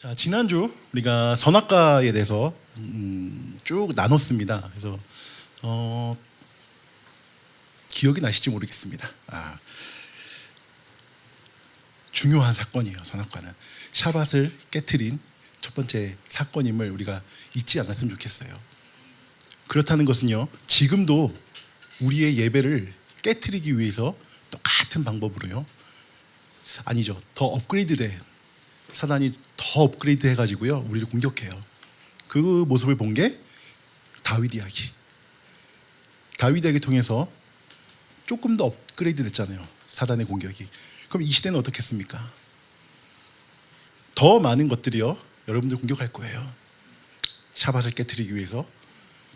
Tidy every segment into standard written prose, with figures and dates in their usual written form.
자, 지난주 우리가 선악과에 대해서 쭉 나눴습니다. 그래서 기억이 나실지 모르겠습니다. 중요한 사건이에요. 선악과는 샤밧을 깨트린 첫 번째 사건임을 우리가 잊지 않았으면 좋겠어요. 그렇다는 것은요, 지금도 우리의 예배를 깨트리기 위해서 똑같은 방법으로요, 아니죠, 더 업그레이드된, 사단이 더 업그레이드 해가지고요 우리를 공격해요. 그 모습을 본 게 다윗 이야기. 다윗 이야기 통해서 조금 더 업그레이드 됐잖아요, 사단의 공격이. 그럼 이 시대는 어떻겠습니까? 더 많은 것들이요 여러분들 공격할 거예요. 샤밧을 깨트리기 위해서,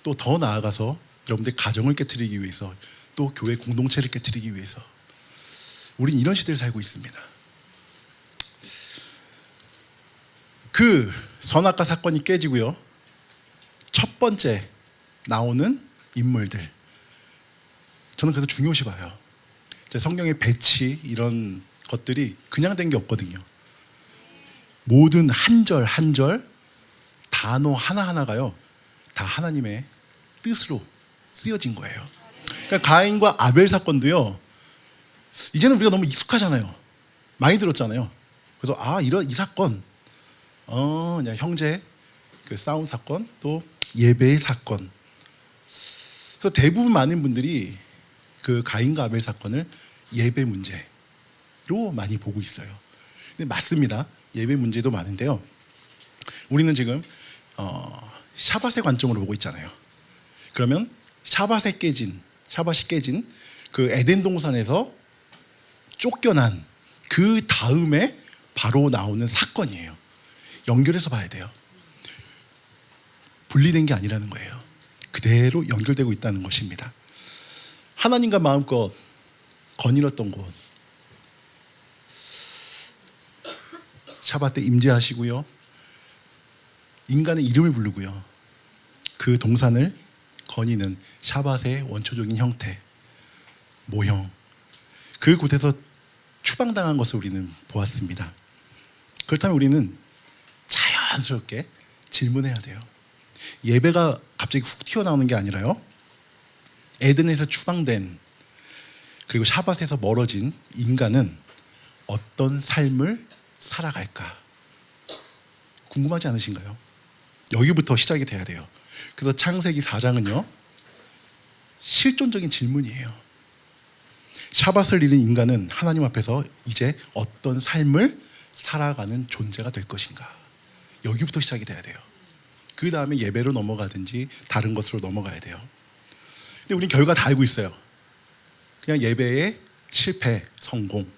또 더 나아가서 여러분들 가정을 깨트리기 위해서, 또 교회 공동체를 깨트리기 위해서. 우린 이런 시대를 살고 있습니다. 그 선악과 사건이 깨지고요, 첫 번째 나오는 인물들, 저는 그래서 중요시 봐요. 성경의 배치, 이런 것들이 그냥 된 게 없거든요. 모든 한 절 한 절, 단어 하나하나가요 다 하나님의 뜻으로 쓰여진 거예요. 그러니까 가인과 아벨 사건도요, 이제는 우리가 너무 익숙하잖아요. 많이 들었잖아요. 그래서 이 사건, 그냥 형제 그 싸운 사건, 또 예배의 사건. 그래서 대부분 많은 분들이 그 가인과 아벨 사건을 예배 문제로 많이 보고 있어요. 근데 맞습니다. 예배 문제도 많은데요, 우리는 지금 샤밧의 관점으로 보고 있잖아요. 그러면 샤밧이 깨진 그 에덴 동산에서 쫓겨난 그 다음에 바로 나오는 사건이에요. 연결해서 봐야 돼요. 분리된 게 아니라는 거예요. 그대로 연결되고 있다는 것입니다. 하나님과 마음껏 거닐었던 곳, 샤밧 때 임재하시고요, 인간의 이름을 부르고요, 그 동산을 거니는 샤밧의 원초적인 형태, 모형, 그곳에서 추방당한 것을 우리는 보았습니다. 그렇다면 우리는 자연스럽게 질문해야 돼요. 예배가 갑자기 훅 튀어나오는 게 아니라요, 에덴에서 추방된, 그리고 샤밧에서 멀어진 인간은 어떤 삶을 살아갈까 궁금하지 않으신가요? 여기부터 시작이 돼야 돼요. 그래서 창세기 4장은요 실존적인 질문이에요. 샤밧을 잃은 인간은 하나님 앞에서 이제 어떤 삶을 살아가는 존재가 될 것인가, 여기부터 시작이 돼야 돼요. 그 다음에 예배로 넘어가든지 다른 것으로 넘어가야 돼요. 근데 우리는 결과 다 알고 있어요. 그냥 예배의 실패, 성공,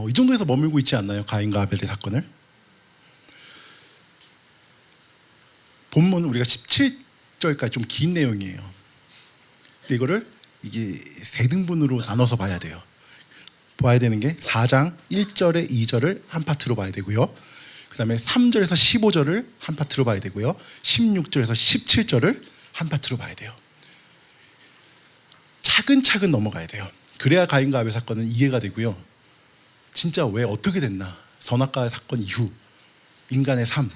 이 정도에서 머물고 있지 않나요? 가인과 아벨의 사건을. 본문 우리가 17절까지 좀 긴 내용이에요. 근데 이거를 이게 세 등분으로 나눠서 봐야 돼요. 봐야 되는 게 4장 1절에 2절을 한 파트로 봐야 되고요, 그 다음에 3절에서 15절을 한 파트로 봐야 되고요, 16절에서 17절을 한 파트로 봐야 돼요. 차근차근 넘어가야 돼요. 그래야 가인과 아벨 사건은 이해가 되고요, 진짜 왜 어떻게 됐나, 선악과 사건 이후 인간의 삶.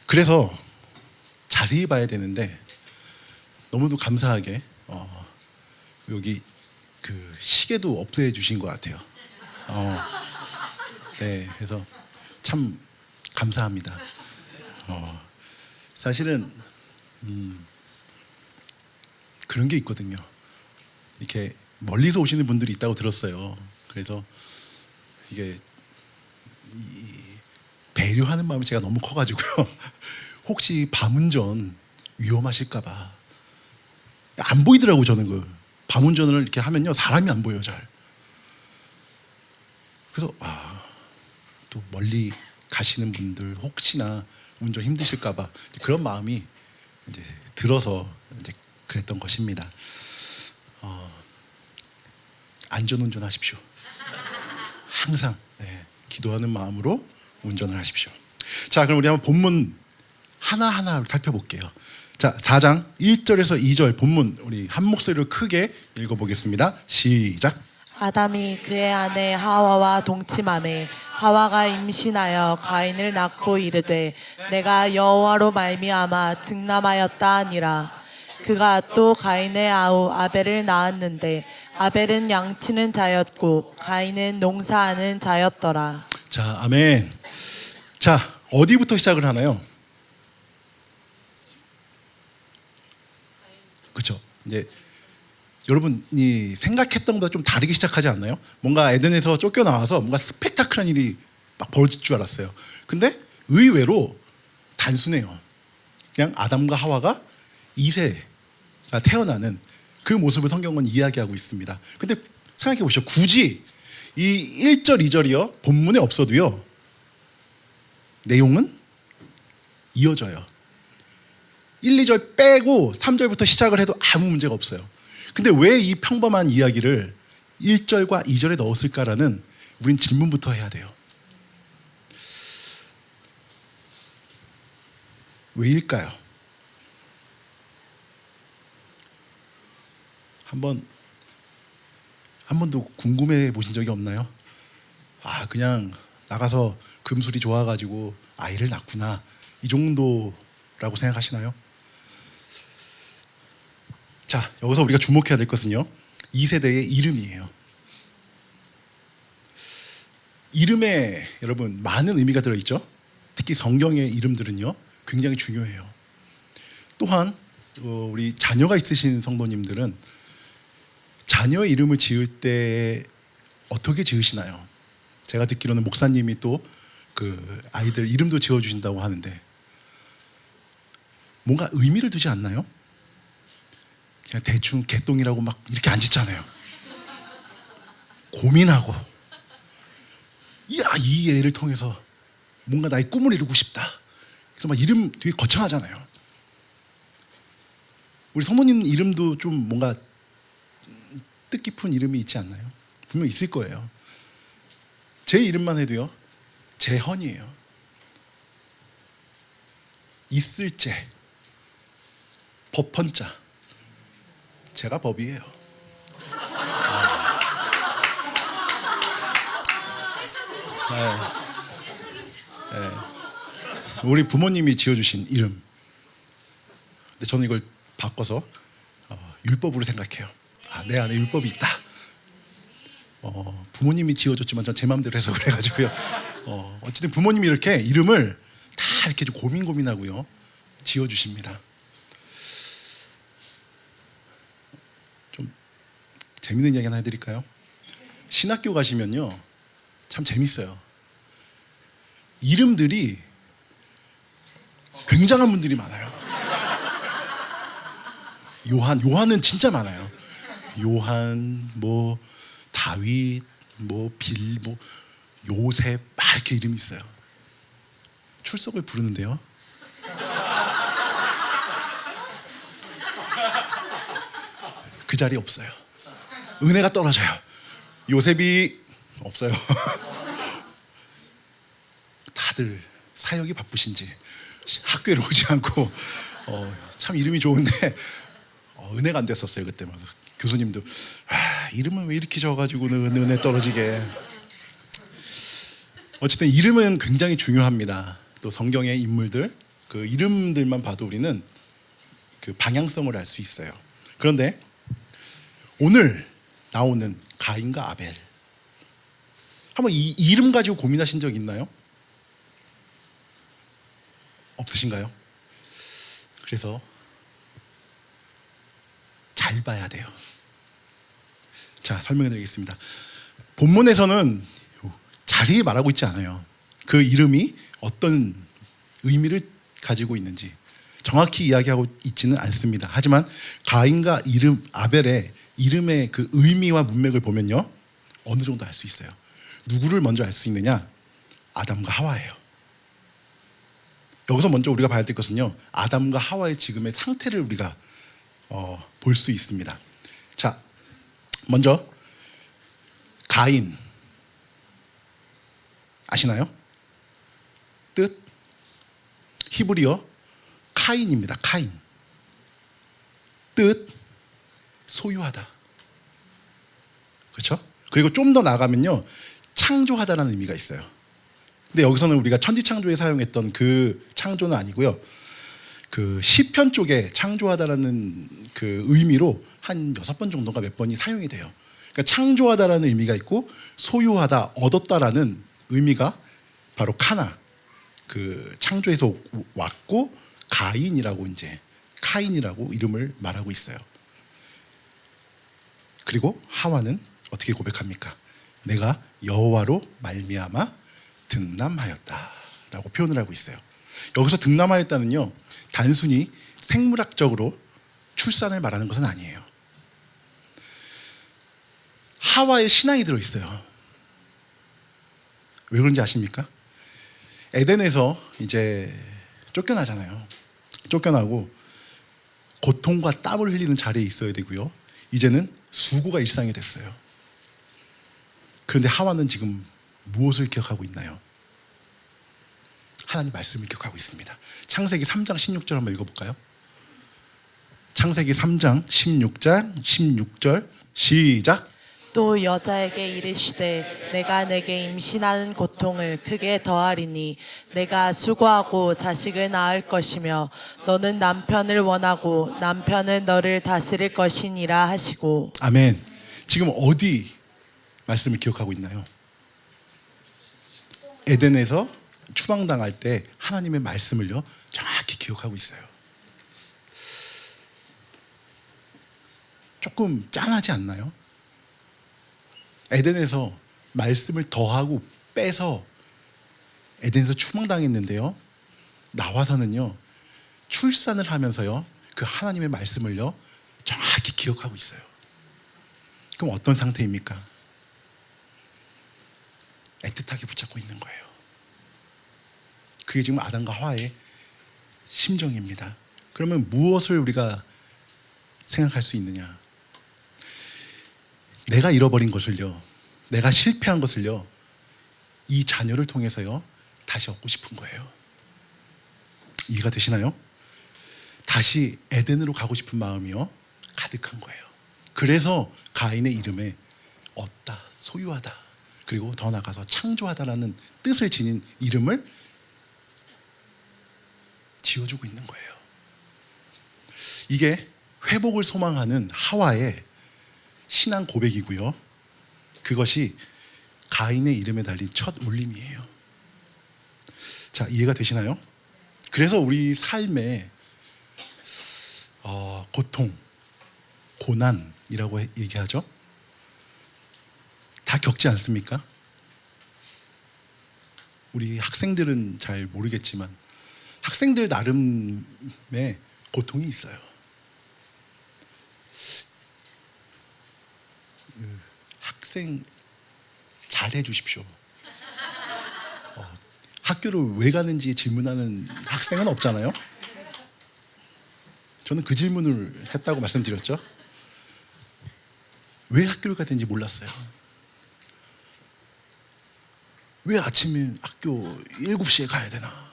그래서 자세히 봐야 되는데, 너무도 감사하게 여기 그 시계도 없애 주신 것 같아요. 네, 그래서 참 감사합니다. 사실은 그런 게 있거든요. 이렇게 멀리서 오시는 분들이 있다고 들었어요. 그래서 이게 배려하는 마음이 제가 너무 커가지고요 혹시 밤운전 위험하실까봐 안 보이더라고. 저는 그 밤운전을 이렇게 하면요 사람이 안 보여요, 잘. 그래서 또 멀리 가시는 분들 혹시나 운전 힘드실까봐 그런 마음이 이제 들어서 이제 그랬던 것입니다. 안전운전 하십시오. 항상 기도하는 마음으로 운전을 하십시오. 자, 그럼 우리 한번 본문 하나하나 살펴볼게요. 자, 4장 1절에서 2절 본문 우리 한 목소리로 크게 읽어보겠습니다. 시작. 아담이 그의 아내 하와와 동침하매 하와가 임신하여 가인을 낳고 이르되 내가 여호와로 말미암아 득남하였다 하니라. 그가 또 가인의 아우 아벨을 낳았는데 아벨은 양치는 자였고 가인은 농사하는 자였더라. 자, 아멘. 자, 어디부터 시작을 하나요? 그렇죠. 이제 여러분이 생각했던 것보다 좀 다르게 시작하지 않나요? 뭔가 에덴에서 쫓겨나와서 뭔가 스펙타클한 일이 막 벌어질 줄 알았어요. 근데 의외로 단순해요. 그냥 아담과 하와가 2세가 태어나는 그 모습을 성경은 이야기하고 있습니다. 근데 생각해 보시죠. 굳이 이 1절, 2절이요. 본문에 없어도요. 내용은 이어져요. 1, 2절 빼고 3절부터 시작을 해도 아무 문제가 없어요. 근데 왜 이 평범한 이야기를 1절과 2절에 넣었을까라는 우린 질문부터 해야 돼요. 왜일까요? 한 번도 궁금해 보신 적이 없나요? 아, 그냥 나가서 금술이 좋아가지고 아이를 낳구나, 이 정도라고 생각하시나요? 자, 여기서 우리가 주목해야 될 것은요, 2세대의 이름이에요. 이름에 여러분 많은 의미가 들어있죠. 특히 성경의 이름들은요 굉장히 중요해요. 또한 우리 자녀가 있으신 성도님들은 자녀의 이름을 지을 때 어떻게 지으시나요? 제가 듣기로는 목사님이 또 그 아이들 이름도 지어주신다고 하는데 뭔가 의미를 두지 않나요? 그냥 대충 개똥이라고 막 이렇게 안 짓잖아요. 고민하고, 이 애를 통해서 뭔가 나의 꿈을 이루고 싶다. 그래서 막 이름 되게 거창하잖아요. 우리 성도님 이름도 좀 뭔가 뜻깊은 이름이 있지 않나요? 분명 있을 거예요. 제 이름만 해도요, 재헌이에요. 있을재, 법헌자. 제가 법이에요. 네. 우리 부모님이 지어주신 이름. 근데 저는 이걸 바꿔서 율법으로 생각해요. 내 안에 율법이 있다. 부모님이 지어줬지만 전 제 마음대로 해서 그래가지고요. 어쨌든 부모님이 이렇게 이름을 다 이렇게 좀 고민하고요 지어주십니다. 좀 재밌는 이야기 하나 해드릴까요? 신학교 가시면요 참 재밌어요. 이름들이 굉장한 분들이 많아요. 요한은 진짜 많아요. 요한, 뭐 다윗, 뭐 빌, 뭐 요셉, 막 이렇게 이름이 있어요. 출석을 부르는데요, 그 자리에 없어요. 은혜가 떨어져요. 요셉이 없어요. 다들 사역이 바쁘신지 학교에 오지 않고 참 이름이 좋은데 은혜가 안 됐었어요. 그때 막 교수님도 이름은 왜 이렇게 적어가지고는 은혜 떨어지게. 어쨌든 이름은 굉장히 중요합니다. 또 성경의 인물들 그 이름들만 봐도 우리는 그 방향성을 알 수 있어요. 그런데 오늘 나오는 가인과 아벨, 한번 이 이름 가지고 고민하신 적 있나요? 없으신가요? 그래서 잘 봐야 돼요. 자, 설명해 드리겠습니다. 본문에서는 자세히 말하고 있지 않아요. 그 이름이 어떤 의미를 가지고 있는지 정확히 이야기하고 있지는 않습니다. 하지만 가인과 아벨의 이름의 그 의미와 문맥을 보면요 어느 정도 알 수 있어요. 누구를 먼저 알 수 있느냐? 아담과 하와예요. 여기서 먼저 우리가 봐야 될 것은요, 아담과 하와의 지금의 상태를 우리가 볼 수 있습니다. 자, 먼저 가인 아시나요? 뜻 히브리어 카인입니다. 카인. 뜻 소유하다. 그렇죠? 그리고 좀 더 나가면요, 창조하다라는 의미가 있어요. 근데 여기서는 우리가 천지창조에 사용했던 그 창조는 아니고요, 그 시편 쪽에 창조하다라는 그 의미로 한 6번 정도가 몇 번이 사용이 돼요. 그러니까 창조하다라는 의미가 있고 소유하다, 얻었다라는 의미가 바로 카나, 그 창조에서 왔고 가인이라고 이제 카인이라고 이름을 말하고 있어요. 그리고 하와는 어떻게 고백합니까? 내가 여호와로 말미암아 득남하였다라고 표현을 하고 있어요. 여기서 득남하였다는요, 단순히 생물학적으로 출산을 말하는 것은 아니에요. 하와의 신앙이 들어있어요. 왜 그런지 아십니까? 에덴에서 이제 쫓겨나잖아요. 쫓겨나고 고통과 땀을 흘리는 자리에 있어야 되고요, 이제는 수고가 일상이 됐어요. 그런데 하와는 지금 무엇을 기억하고 있나요? 하나님 말씀을 기억하고 있습니다. 창세기 3장 16절 한번 읽어볼까요? 창세기 3장 16절 시작. 또 여자에게 이르시되 내가 내게 임신하는 고통을 크게 더하리니 내가 수고하고 자식을 낳을 것이며 너는 남편을 원하고 남편은 너를 다스릴 것이니라 하시고. 아멘. 지금 어디 말씀을 기억하고 있나요? 에덴에서 추방당할 때 하나님의 말씀을요, 정확히 기억하고 있어요. 조금 짠하지 않나요? 에덴에서 말씀을 더하고 빼서 에덴에서 추방당했는데요, 나와서는요 출산을 하면서요 그 하나님의 말씀을요 정확히 기억하고 있어요. 그럼 어떤 상태입니까? 애틋하게 붙잡고 있는 거예요. 그게 지금 아담과 하와의 심정입니다. 그러면 무엇을 우리가 생각할 수 있느냐? 내가 잃어버린 것을요, 내가 실패한 것을요, 이 자녀를 통해서요 다시 얻고 싶은 거예요. 이해가 되시나요? 다시 에덴으로 가고 싶은 마음이요 가득한 거예요. 그래서 가인의 이름에 얻다, 소유하다, 그리고 더 나아가서 창조하다라는 뜻을 지닌 이름을 지어주고 있는 거예요. 이게 회복을 소망하는 하와의 신앙 고백이고요, 그것이 가인의 이름에 달린 첫 울림이에요. 자, 이해가 되시나요? 그래서 우리 삶에 고통, 고난이라고 얘기하죠. 다 겪지 않습니까? 우리 학생들은 잘 모르겠지만 학생들 나름의 고통이 있어요. 학생 잘해 주십시오. 학교를 왜 가는지 질문하는 학생은 없잖아요. 저는 그 질문을 했다고 말씀드렸죠. 왜 학교를 가야 되는지 몰랐어요. 왜 아침에 학교 7시에 가야 되나?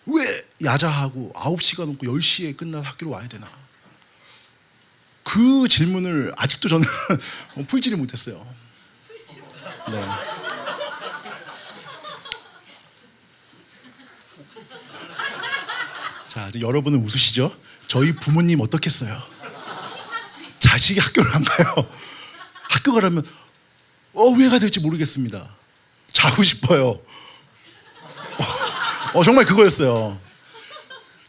왜 야자하고 9시가 넘고 10시에 끝난 학교로 와야 되나? 그 질문을 아직도 저는 풀지를 못했어요. 네. 자, 이제 여러분은 웃으시죠? 저희 부모님 어떻겠어요? 자식이 학교를 안 가요. 학교 가려면 왜 가야 될지 모르겠습니다. 자고 싶어요. 정말 그거였어요.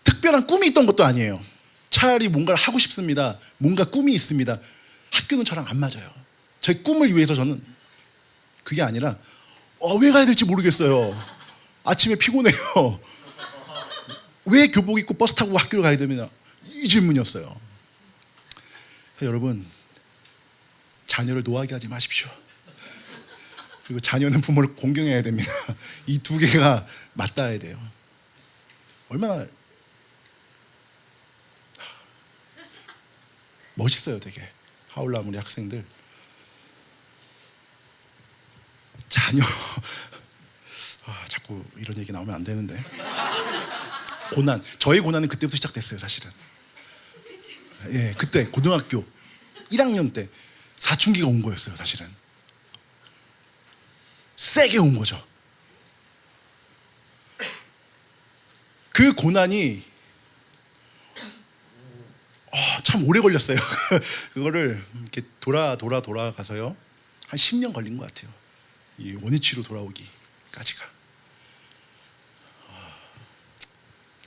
특별한 꿈이 있던 것도 아니에요. 차라리 뭔가를 하고 싶습니다. 뭔가 꿈이 있습니다. 학교는 저랑 안 맞아요. 제 꿈을 위해서 저는 그게 아니라 왜 가야 될지 모르겠어요. 아침에 피곤해요. 왜 교복 입고 버스 타고 학교를 가야 되느냐, 이 질문이었어요. 여러분, 자녀를 노하게 하지 마십시오. 그리고 자녀는 부모를 공경해야 됩니다. 이 두 개가 맞닿아야 돼요. 얼마나 멋있어요, 되게. 하울람 우리 학생들. 자녀. 자꾸 이런 얘기 나오면 안 되는데. 고난. 저의 고난은 그때부터 시작됐어요, 사실은. 예, 그때 고등학교 1학년 때 사춘기가 온 거였어요. 사실은 세게 온 거죠. 그 고난이 참 오래 걸렸어요. 그거를 이렇게 돌아가서요 한 10년 걸린 것 같아요. 이 원위치로 돌아오기까지가.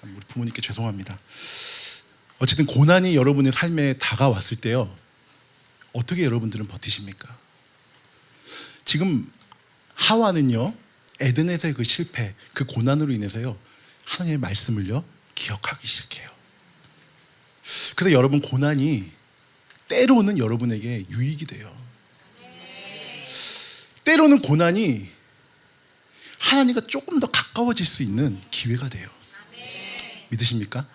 참 우리 부모님께 죄송합니다. 어쨌든 고난이 여러분의 삶에 다가왔을 때요, 어떻게 여러분들은 버티십니까? 지금 하와는요, 에덴에서의 그 실패, 그 고난으로 인해서요, 하나님의 말씀을요 기억하기 시작해요. 그래서 여러분, 고난이 때로는 여러분에게 유익이 돼요. 때로는 고난이 하나님과 조금 더 가까워질 수 있는 기회가 돼요. 믿으십니까?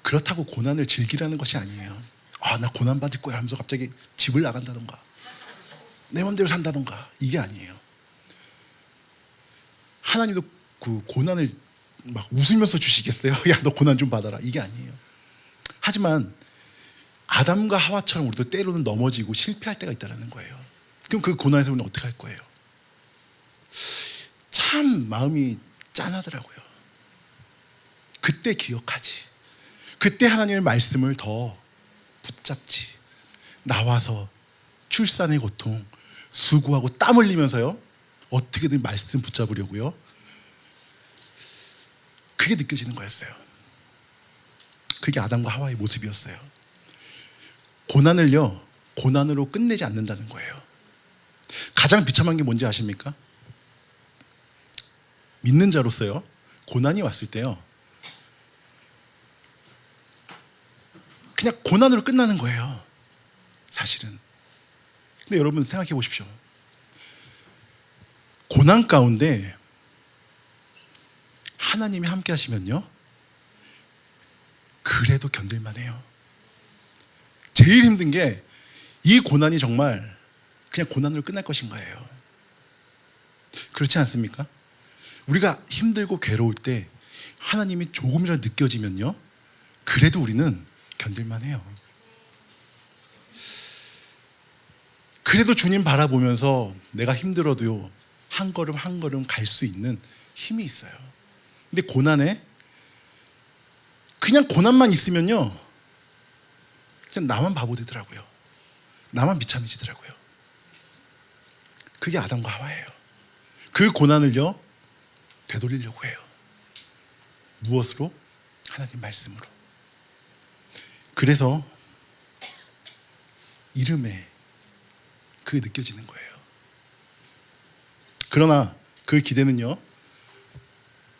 그렇다고 고난을 즐기라는 것이 아니에요. 나 고난 받을 거야 하면서 갑자기 집을 나간다던가 내 맘대로 산다던가, 이게 아니에요. 하나님도 그 고난을 막 웃으면서 주시겠어요? 야, 너 고난 좀 받아라, 이게 아니에요. 하지만 아담과 하와처럼 우리도 때로는 넘어지고 실패할 때가 있다는 거예요. 그럼 그 고난에서 우리는 어떻게 할 거예요? 참 마음이 짠하더라고요. 그때 기억하지. 그때 하나님의 말씀을 더 붙잡지. 나와서 출산의 고통, 수고하고 땀 흘리면서요, 어떻게든 말씀 붙잡으려고요. 그게 느껴지는 거였어요. 그게 아담과 하와의 모습이었어요. 고난을요, 고난으로 끝내지 않는다는 거예요. 가장 비참한 게 뭔지 아십니까? 믿는 자로서요, 고난이 왔을 때요, 그냥 고난으로 끝나는 거예요, 사실은. 근데 여러분 생각해 보십시오. 고난 가운데 하나님이 함께 하시면요, 그래도 견딜만 해요. 제일 힘든 게 이 고난이 정말 그냥 고난으로 끝날 것인 거예요. 그렇지 않습니까? 우리가 힘들고 괴로울 때 하나님이 조금이라도 느껴지면요, 그래도 우리는 견딜만 해요. 그래도 주님 바라보면서 내가 힘들어도요, 한 걸음 한 걸음 갈 수 있는 힘이 있어요. 근데 고난에 그냥 고난만 있으면요, 그냥 나만 바보 되더라고요. 나만 비참해지더라고요. 그게 아담과 하와예요. 그 고난을요 되돌리려고 해요. 무엇으로? 하나님 말씀으로. 그래서 이름에 그게 느껴지는 거예요. 그러나 그 기대는요,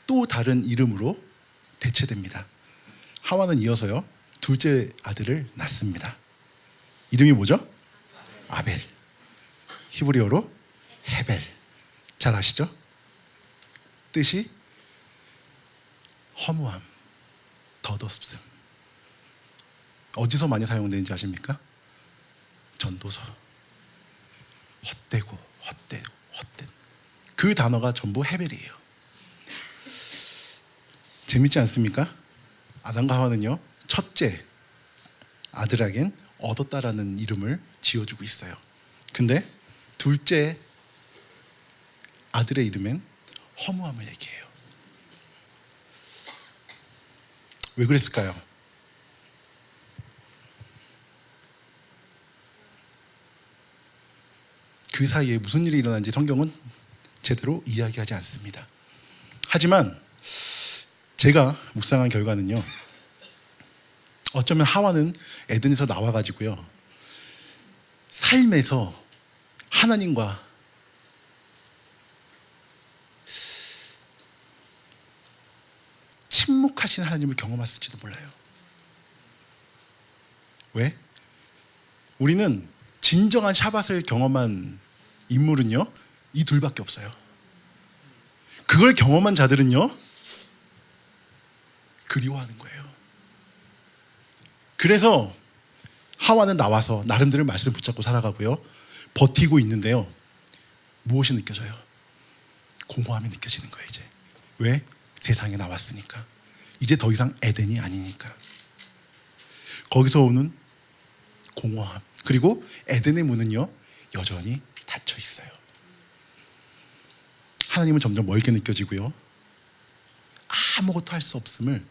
또 다른 이름으로 대체됩니다. 하와는 이어서요, 둘째 아들을 낳습니다. 이름이 뭐죠? 아벨. 히브리어로 헤벨. 잘 아시죠? 뜻이 허무함, 덧없음. 어디서 많이 사용되는지 아십니까? 전도서. 헛되고 헛된 그 단어가 전부 헤벨이에요. 재밌지 않습니까? 아담과 하와는요, 첫째 아들에겐 얻었다라는 이름을 지어주고 있어요. 근데 둘째 아들의 이름엔 허무함을 얘기해요. 왜 그랬을까요? 그 사이에 무슨 일이 일어난지 성경은 제대로 이야기하지 않습니다. 하지만 제가 묵상한 결과는요, 어쩌면 하와는 에덴에서 나와가지고요, 삶에서 하나님과 침묵하신 하나님을 경험했을지도 몰라요. 왜? 우리는 진정한 샤밧을 경험한 인물은요, 이 둘밖에 없어요. 그걸 경험한 자들은요, 그리워하는 거예요. 그래서 하와는 나와서 나름대로 말씀 붙잡고 살아가고요, 버티고 있는데요, 무엇이 느껴져요? 공허함이 느껴지는 거예요. 이제 왜? 세상에 나왔으니까. 이제 더 이상 에덴이 아니니까. 거기서 오는 공허함, 그리고 에덴의 문은요 여전히 닫혀 있어요. 하나님은 점점 멀게 느껴지고요. 아무것도 할 수 없음을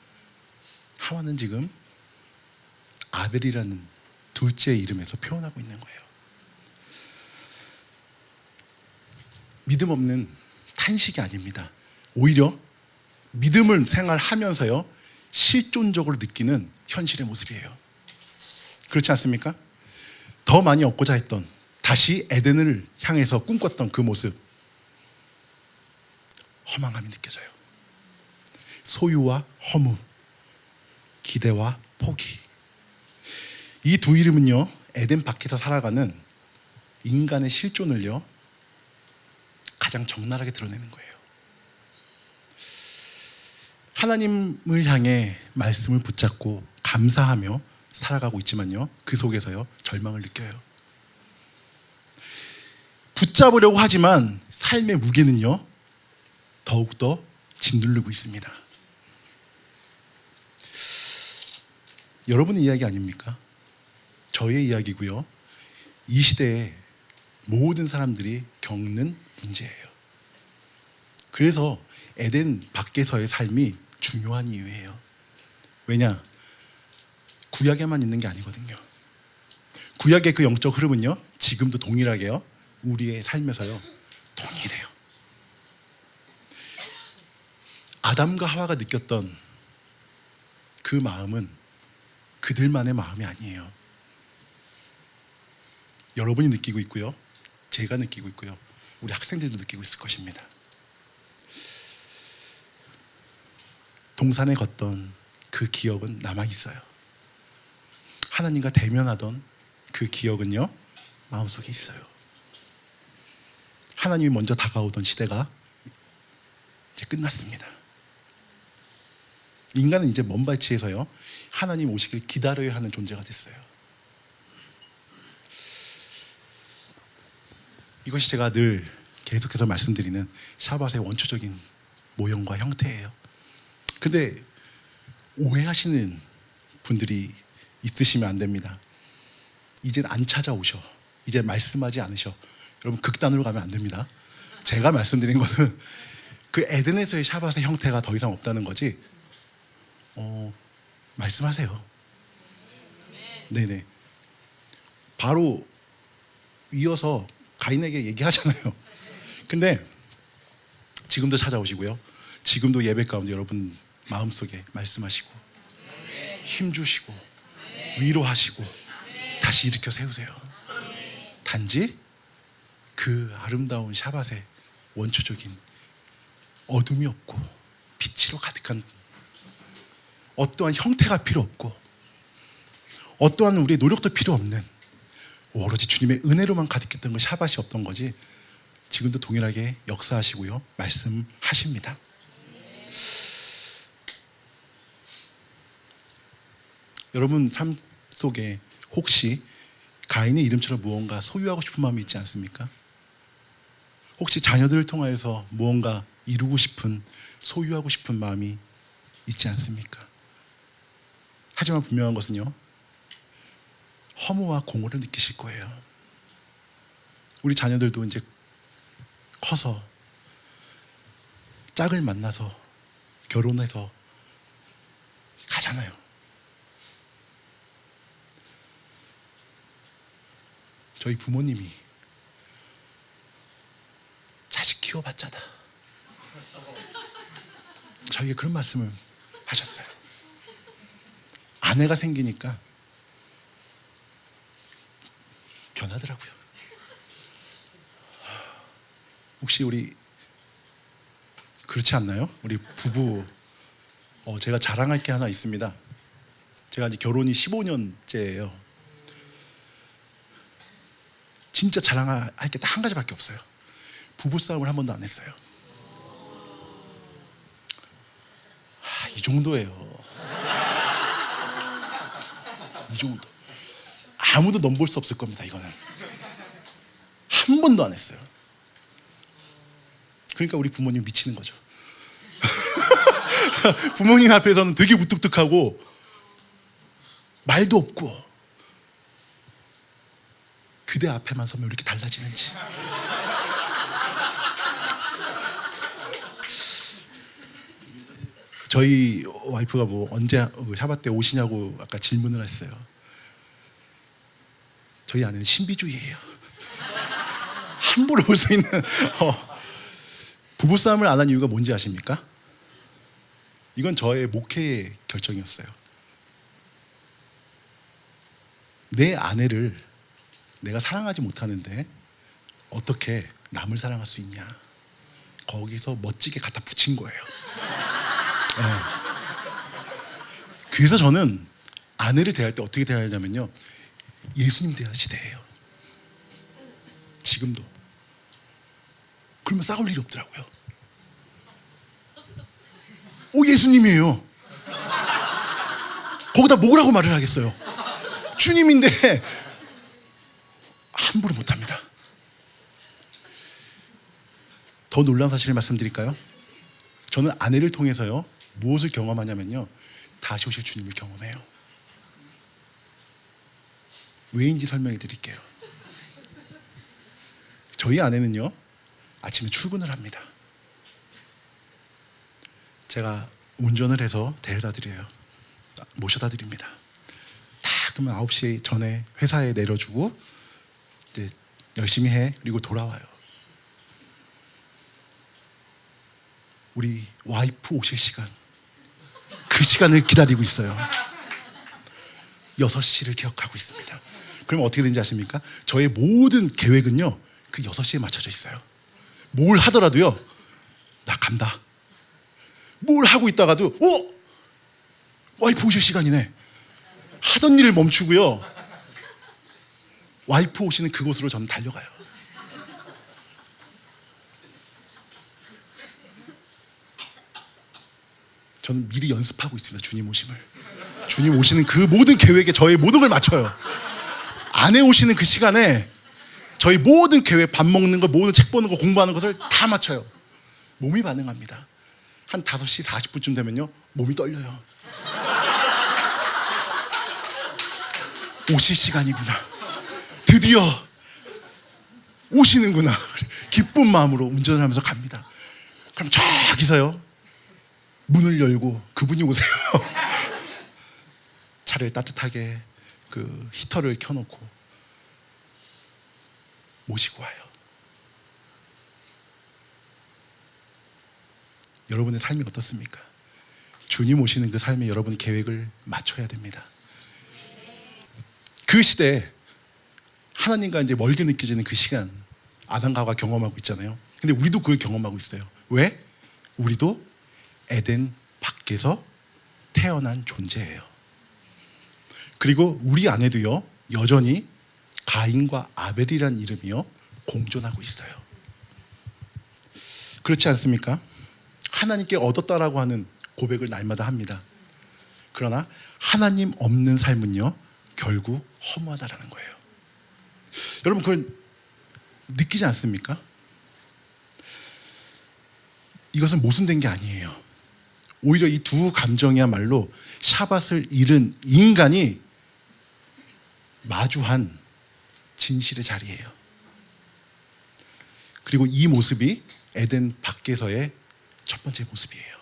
하와는 지금 아벨이라는 둘째의 이름에서 표현하고 있는 거예요. 믿음 없는 탄식이 아닙니다. 오히려 믿음을 생활하면서요 실존적으로 느끼는 현실의 모습이에요. 그렇지 않습니까? 더 많이 얻고자 했던, 다시 에덴을 향해서 꿈꿨던 그 모습, 허망함이 느껴져요. 소유와 허무, 기대와 포기. 이 두 이름은요 에덴 밖에서 살아가는 인간의 실존을요 가장 적나라하게 드러내는 거예요. 하나님을 향해 말씀을 붙잡고 감사하며 살아가고 있지만요 그 속에서요 절망을 느껴요. 붙잡으려고 하지만 삶의 무게는요 더욱더 짓누르고 있습니다. 여러분의 이야기 아닙니까? 저의 이야기고요. 이 시대에 모든 사람들이 겪는 문제예요. 그래서 에덴 밖에서의 삶이 중요한 이유예요. 왜냐? 구약에만 있는 게 아니거든요. 구약의 그 영적 흐름은요 지금도 동일하게요 우리의 삶에서요 동일해요. 아담과 하와가 느꼈던 그 마음은 그들만의 마음이 아니에요. 여러분이 느끼고 있고요 제가 느끼고 있고요 우리 학생들도 느끼고 있을 것입니다. 동산에 걷던 그 기억은 남아있어요. 하나님과 대면하던 그 기억은요 마음속에 있어요. 하나님이 먼저 다가오던 시대가 이제 끝났습니다. 인간은 이제 먼 발치에서요 하나님 오시길 기다려야 하는 존재가 됐어요. 이것이 제가 늘 계속해서 말씀드리는 샤밧의 원초적인 모형과 형태예요. 근데 오해하시는 분들이 있으시면 안 됩니다. 이젠 안 찾아오셔, 이제 말씀하지 않으셔, 여러분 극단으로 가면 안 됩니다. 제가 말씀드린 거는 그 에덴에서의 샤밧의 형태가 더 이상 없다는 거지. 말씀하세요. 네네. 바로 이어서 가인에게 얘기하잖아요. 근데 지금도 찾아오시고요 지금도 예배 가운데 여러분 마음속에 말씀하시고 힘주시고 위로하시고 다시 일으켜 세우세요. 단지 그 아름다운 샤밧의 원초적인 어둠이 없고 빛으로 가득한, 어떠한 형태가 필요 없고 어떠한 우리의 노력도 필요 없는 오로지 주님의 은혜로만 가득했던 그 샤밧이 없던 거지, 지금도 동일하게 역사하시고요 말씀하십니다. 여러분 삶 속에 혹시 가인의 이름처럼 무언가 소유하고 싶은 마음이 있지 않습니까? 혹시 자녀들을 통하여서 무언가 이루고 싶은, 소유하고 싶은 마음이 있지 않습니까? 하지만 분명한 것은요 허무와 공허를 느끼실 거예요. 우리 자녀들도 이제 커서 짝을 만나서 결혼해서 가잖아요. 저희 부모님이 자식 키워봤자다, 저에게 그런 말씀을 하셨어요. 아내가 생기니까 변하더라고요. 혹시 우리 그렇지 않나요? 우리 부부 제가 자랑할 게 하나 있습니다. 제가 이제 결혼이 15년째예요. 진짜 자랑할 게 딱 한 가지밖에 없어요. 부부싸움을 한 번도 안 했어요. 이 정도예요. 이 정도. 아무도 넘볼 수 없을 겁니다. 이거는 한 번도 안 했어요. 그러니까 우리 부모님 미치는 거죠. 부모님 앞에서는 되게 무뚝뚝하고 말도 없고, 그대 앞에만 서면 왜 이렇게 달라지는지. 저희 와이프가 뭐 언제 샤바 때 오시냐고 아까 질문을 했어요. 저희 아내는 신비주의예요. 함부로 볼 수 있는 부부싸움을 안 한 이유가 뭔지 아십니까? 이건 저의 목회의 결정이었어요. 내 아내를 내가 사랑하지 못하는데 어떻게 남을 사랑할 수 있냐. 거기서 멋지게 갖다 붙인 거예요. 네. 그래서 저는 아내를 대할 때 어떻게 대해야 하냐면요, 예수님 대하시 대해요. 지금도. 그러면 싸울 일이 없더라고요. 예수님이에요. 거기다 뭐라고 말을 하겠어요. 주님인데 함부로 못합니다. 더 놀라운 사실을 말씀드릴까요? 저는 아내를 통해서요 무엇을 경험하냐면요, 다시 오실 주님을 경험해요. 왜인지 설명해 드릴게요. 저희 아내는요 아침에 출근을 합니다. 제가 운전을 해서 데려다 드려요. 모셔다 드립니다. 다 그러면 9시 전에 회사에 내려주고 이제 열심히 해. 그리고 돌아와요. 우리 와이프 오실 시간, 그 시간을 기다리고 있어요. 6시를 기억하고 있습니다. 그럼 어떻게 되는지 아십니까? 저의 모든 계획은요 그 6시에 맞춰져 있어요. 뭘 하더라도요, 나 간다. 뭘 하고 있다가도 와이프 오실 시간이네. 하던 일을 멈추고요, 와이프 오시는 그곳으로 저는 달려가요. 저는 미리 연습하고 있습니다. 주님 오심을. 주님 오시는 그 모든 계획에 저의 모든 걸 맞춰요. 아내 오시는 그 시간에 저희 모든 계획, 밥 먹는 거, 모든 책 보는 거, 공부하는 것을 다 맞춰요. 몸이 반응합니다. 한 5시 40분쯤 되면요 몸이 떨려요. 오실 시간이구나. 드디어 오시는구나. 기쁜 마음으로 운전을 하면서 갑니다. 그럼 저기서요 문을 열고 그분이 오세요. 차를 따뜻하게 그 히터를 켜놓고 모시고 와요. 여러분의 삶이 어떻습니까? 주님 오시는 그 삶에 여러분 계획을 맞춰야 됩니다. 그 시대에 하나님과 이제 멀게 느껴지는 그 시간, 아담과 하와가 경험하고 있잖아요. 근데 우리도 그걸 경험하고 있어요. 왜? 우리도 에덴 밖에서 태어난 존재예요. 그리고 우리 안에도요 여전히 가인과 아벨이라는 이름이요 공존하고 있어요. 그렇지 않습니까? 하나님께 얻었다라고 하는 고백을 날마다 합니다. 그러나 하나님 없는 삶은요 결국 허무하다라는 거예요. 여러분 그걸 느끼지 않습니까? 이것은 모순된 게 아니에요. 오히려 이 두 감정이야말로 샤밧을 잃은 인간이 마주한 진실의 자리예요. 그리고 이 모습이 에덴 밖에서의 첫 번째 모습이에요.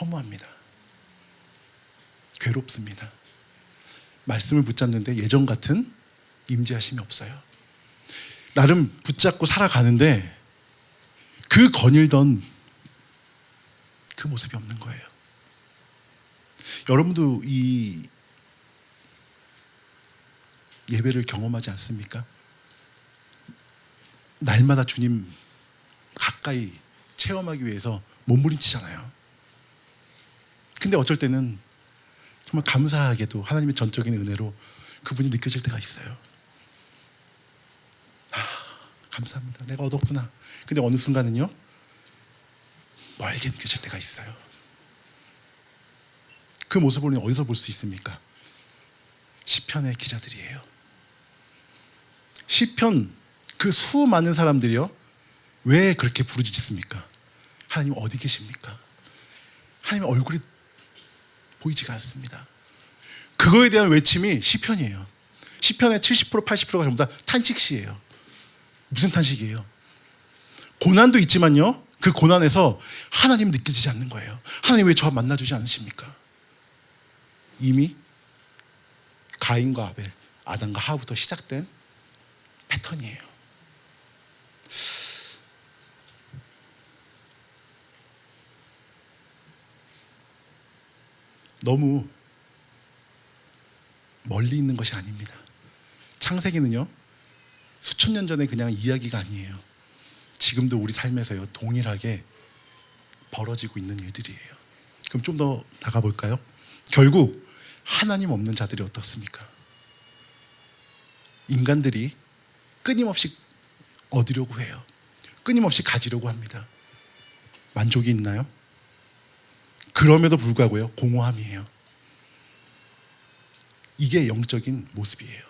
허무합니다. 괴롭습니다. 말씀을 붙잡는데 예전 같은 임재하심이 없어요. 나름 붙잡고 살아가는데 그 거닐던 그 모습이 없는 거예요. 여러분도 이 예배를 경험하지 않습니까? 날마다 주님 가까이 체험하기 위해서 몸부림치잖아요. 근데 어쩔 때는 정말 감사하게도 하나님의 전적인 은혜로 그분이 느껴질 때가 있어요. 감사합니다. 내가 얻었구나. 근데 어느 순간은요 멀게 느껴질 때가 있어요. 그 모습을 어디서 볼 수 있습니까? 시편의 기자들이에요. 시편 그 수많은 사람들이요 왜 그렇게 부르짖습니까? 하나님 어디 계십니까? 하나님의 얼굴이 보이지가 않습니다. 그거에 대한 외침이 시편이에요. 시편의 70% 80%가 전부 다 탄식시예요. 무슨 탄식이에요? 고난도 있지만요, 그 고난에서 하나님 느껴지지 않는 거예요. 하나님 왜 저 만나주지 않으십니까? 이미 가인과 아벨, 아담과 하와부터 시작된 패턴이에요. 너무 멀리 있는 것이 아닙니다. 창세기는요, 수천 년 전에 그냥 이야기가 아니에요. 지금도 우리 삶에서요, 동일하게 벌어지고 있는 일들이에요. 그럼 좀 더 나가볼까요? 결국 하나님 없는 자들이 어떻습니까? 인간들이 끊임없이 얻으려고 해요. 끊임없이 가지려고 합니다. 만족이 있나요? 그럼에도 불구하고요, 공허함이에요. 이게 영적인 모습이에요.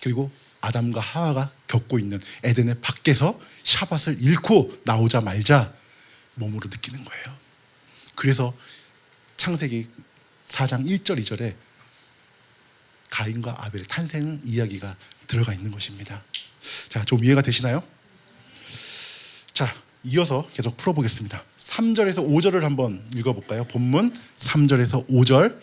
그리고 아담과 하와가 겪고 있는 에덴의 밖에서 샤밧을 잃고 나오자마자 몸으로 느끼는 거예요. 그래서 창세기 4장 1절 2절에 가인과 아벨 탄생 이야기가 들어가 있는 것입니다. 자, 좀 이해가 되시나요? 자, 이어서 계속 풀어보겠습니다. 3절에서 5절을 한번 읽어볼까요? 본문 3절에서 5절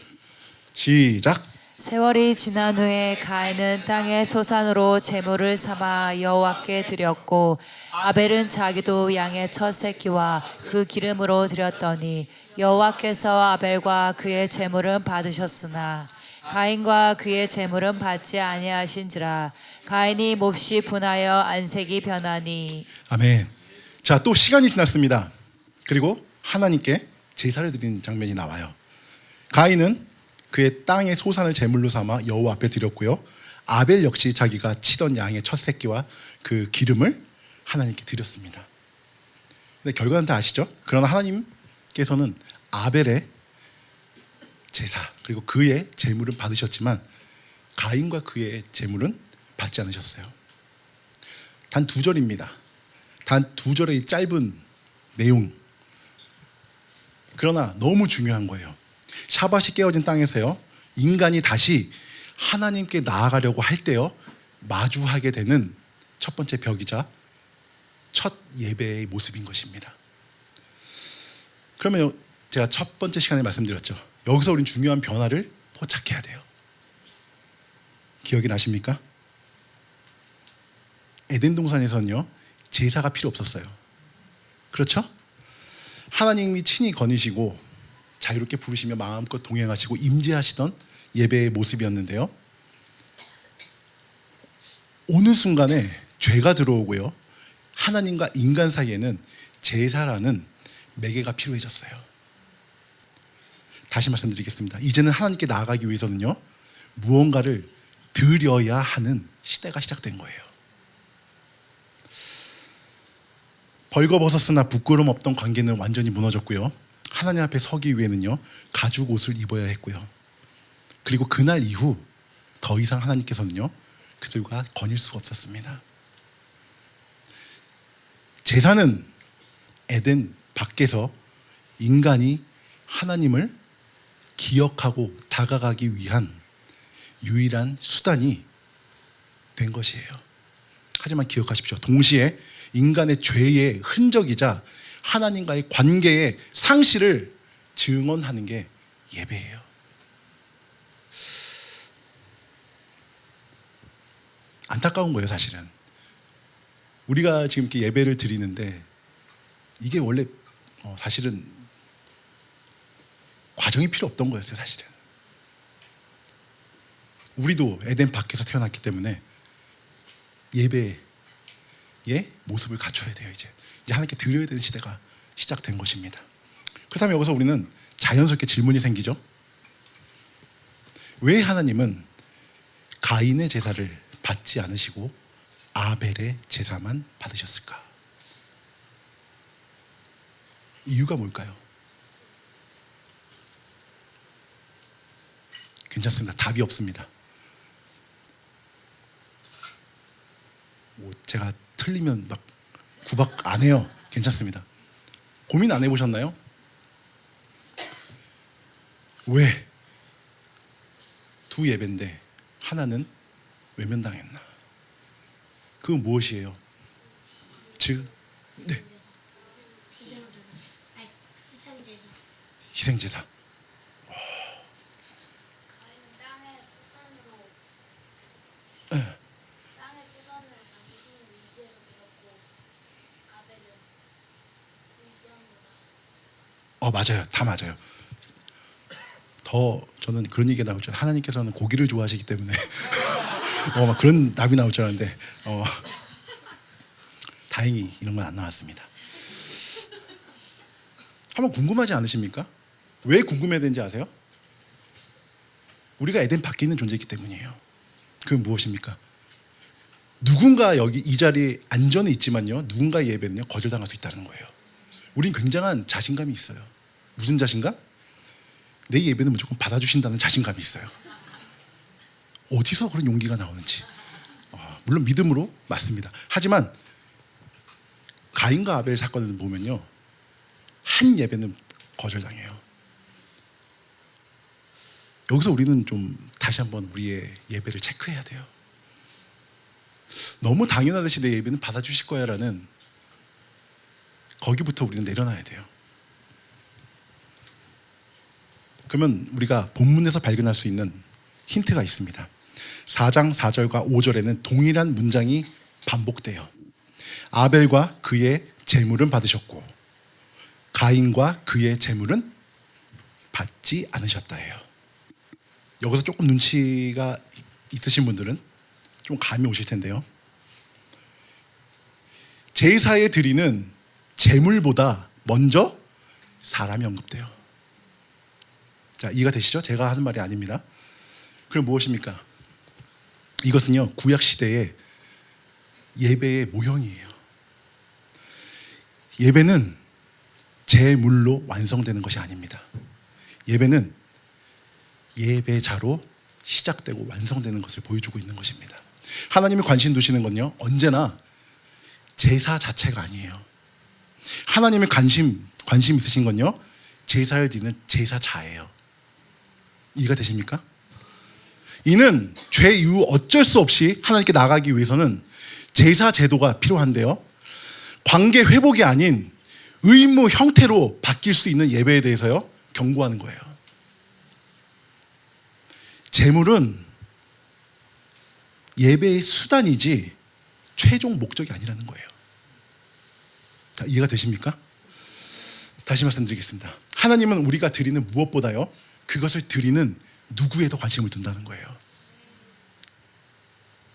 시작. 세월이 지난 후에 가인은 땅의 소산으로 제물을 삼아 여호와께 드렸고 아벨은 자기도 양의 첫 새끼와 그 기름으로 드렸더니 여호와께서 아벨과 그의 제물은 받으셨으나 가인과 그의 제물은 받지 아니하신지라. 가인이 몹시 분하여 안색이 변하니. 아멘. 자, 또 시간이 지났습니다. 그리고 하나님께 제사를 드리는 장면이 나와요. 가인은 그의 땅의 소산을 제물로 삼아 여호와 앞에 드렸고요. 아벨 역시 자기가 치던 양의 첫 새끼와 그 기름을 하나님께 드렸습니다. 근데 결과는 다 아시죠? 그러나 하나님께서는 아벨의 제사 그리고 그의 제물은 받으셨지만 가인과 그의 제물은 받지 않으셨어요. 단 2절입니다. 단 2절의 짧은 내용. 그러나 너무 중요한 거예요. 샤밧이 깨어진 땅에서요, 인간이 다시 하나님께 나아가려고 할 때요, 마주하게 되는 첫 번째 벽이자 첫 예배의 모습인 것입니다. 그러면 제가 첫 번째 시간에 말씀드렸죠. 여기서 우린 중요한 변화를 포착해야 돼요. 기억이 나십니까? 에덴 동산에서는요, 제사가 필요 없었어요. 그렇죠? 하나님이 친히 거니시고 자유롭게 부르시며 마음껏 동행하시고 임재하시던 예배의 모습이었는데요, 어느 순간에 죄가 들어오고요, 하나님과 인간 사이에는 제사라는 매개가 필요해졌어요. 다시 말씀드리겠습니다. 이제는 하나님께 나아가기 위해서는요, 무언가를 드려야 하는 시대가 시작된 거예요. 벌거벗었으나 부끄럼 없던 관계는 완전히 무너졌고요, 하나님 앞에 서기 위해는요, 가죽 옷을 입어야 했고요. 그리고 그날 이후 더 이상 하나님께서는요, 그들과 거닐 수가 없었습니다. 제사는 에덴 밖에서 인간이 하나님을 기억하고 다가가기 위한 유일한 수단이 된 것이에요. 하지만 기억하십시오. 동시에 인간의 죄의 흔적이자 하나님과의 관계의 상실을 증언하는 게 예배예요. 안타까운 거예요, 사실은. 우리가 지금 이렇게 예배를 드리는데 이게 원래 사실은 과정이 필요 없던 거였어요, 사실은. 우리도 에덴 밖에서 태어났기 때문에 예배의 모습을 갖춰야 돼요. 이제 하나님께 드려야 되는 시대가 시작된 것입니다. 그렇다면 여기서 우리는 자연스럽게 질문이 생기죠. 왜 하나님은 가인의 제사를 받지 않으시고 아벨의 제사만 받으셨을까? 이유가 뭘까요? 괜찮습니다. 답이 없습니다. 제가 틀리면 막 구박 안 해요. 괜찮습니다. 고민 안 해보셨나요? 왜 두 예배인데 하나는 외면당했나? 그건 무엇이에요? 즉, 네, 희생제사. 가인은 땅의 수산으로 네. 땅의 수산으로 자기 힘을 의지해서 드렸고 아벨은 의지함보다 맞아요. 다 맞아요. 더 저는 그런 얘기가 나올 줄 알았어요. 하나님께서는 고기를 좋아하시기 때문에 막 그런 답이 나올 줄 알았는데 다행히 이런 건 안 나왔습니다. 한번 궁금하지 않으십니까? 왜 궁금해야 되는지 아세요? 우리가 에덴 밖에 있는 존재이기 때문이에요. 그건 무엇입니까? 누군가 여기 이 자리에 안전에 있지만요, 누군가의 예배는요 거절당할 수 있다는 거예요. 우린 굉장한 자신감이 있어요. 무슨 자신감? 내 예배는 무조건 받아주신다는 자신감이 있어요. 어디서 그런 용기가 나오는지. 물론 믿음으로 맞습니다. 하지만 가인과 아벨 사건을 보면요, 한 예배는 거절당해요. 여기서 우리는 좀 다시 한번 우리의 예배를 체크해야 돼요. 너무 당연하듯이 내 예배는 받아주실 거야 라는 거기부터 우리는 내려놔야 돼요. 그러면 우리가 본문에서 발견할 수 있는 힌트가 있습니다. 4장 4절과 5절에는 동일한 문장이 반복돼요. 아벨과 그의 제물은 받으셨고 가인과 그의 제물은 받지 않으셨다예요. 여기서 조금 눈치가 있으신 분들은 좀 감이 오실 텐데요. 제사에 드리는 제물보다 먼저 사람이 언급돼요. 자, 이해가 되시죠? 제가 하는 말이 아닙니다. 그럼 무엇입니까? 이것은요, 구약 시대의 예배의 모형이에요. 예배는 제물로 완성되는 것이 아닙니다. 예배는 예배자로 시작되고 완성되는 것을 보여주고 있는 것입니다. 하나님이 관심 두시는 건요, 언제나 제사 자체가 아니에요. 하나님의 관심 있으신 건요, 제사를 드리는 제사자예요. 이해가 되십니까? 이는 죄 이후 어쩔 수 없이 하나님께 나가기 위해서는 제사 제도가 필요한데요, 관계 회복이 아닌 의무 형태로 바뀔 수 있는 예배에 대해서요 경고하는 거예요. 제물은 예배의 수단이지 최종 목적이 아니라는 거예요. 자, 이해가 되십니까? 다시 말씀드리겠습니다. 하나님은 우리가 드리는 무엇보다요, 그것을 드리는 누구에 더 관심을 둔다는 거예요.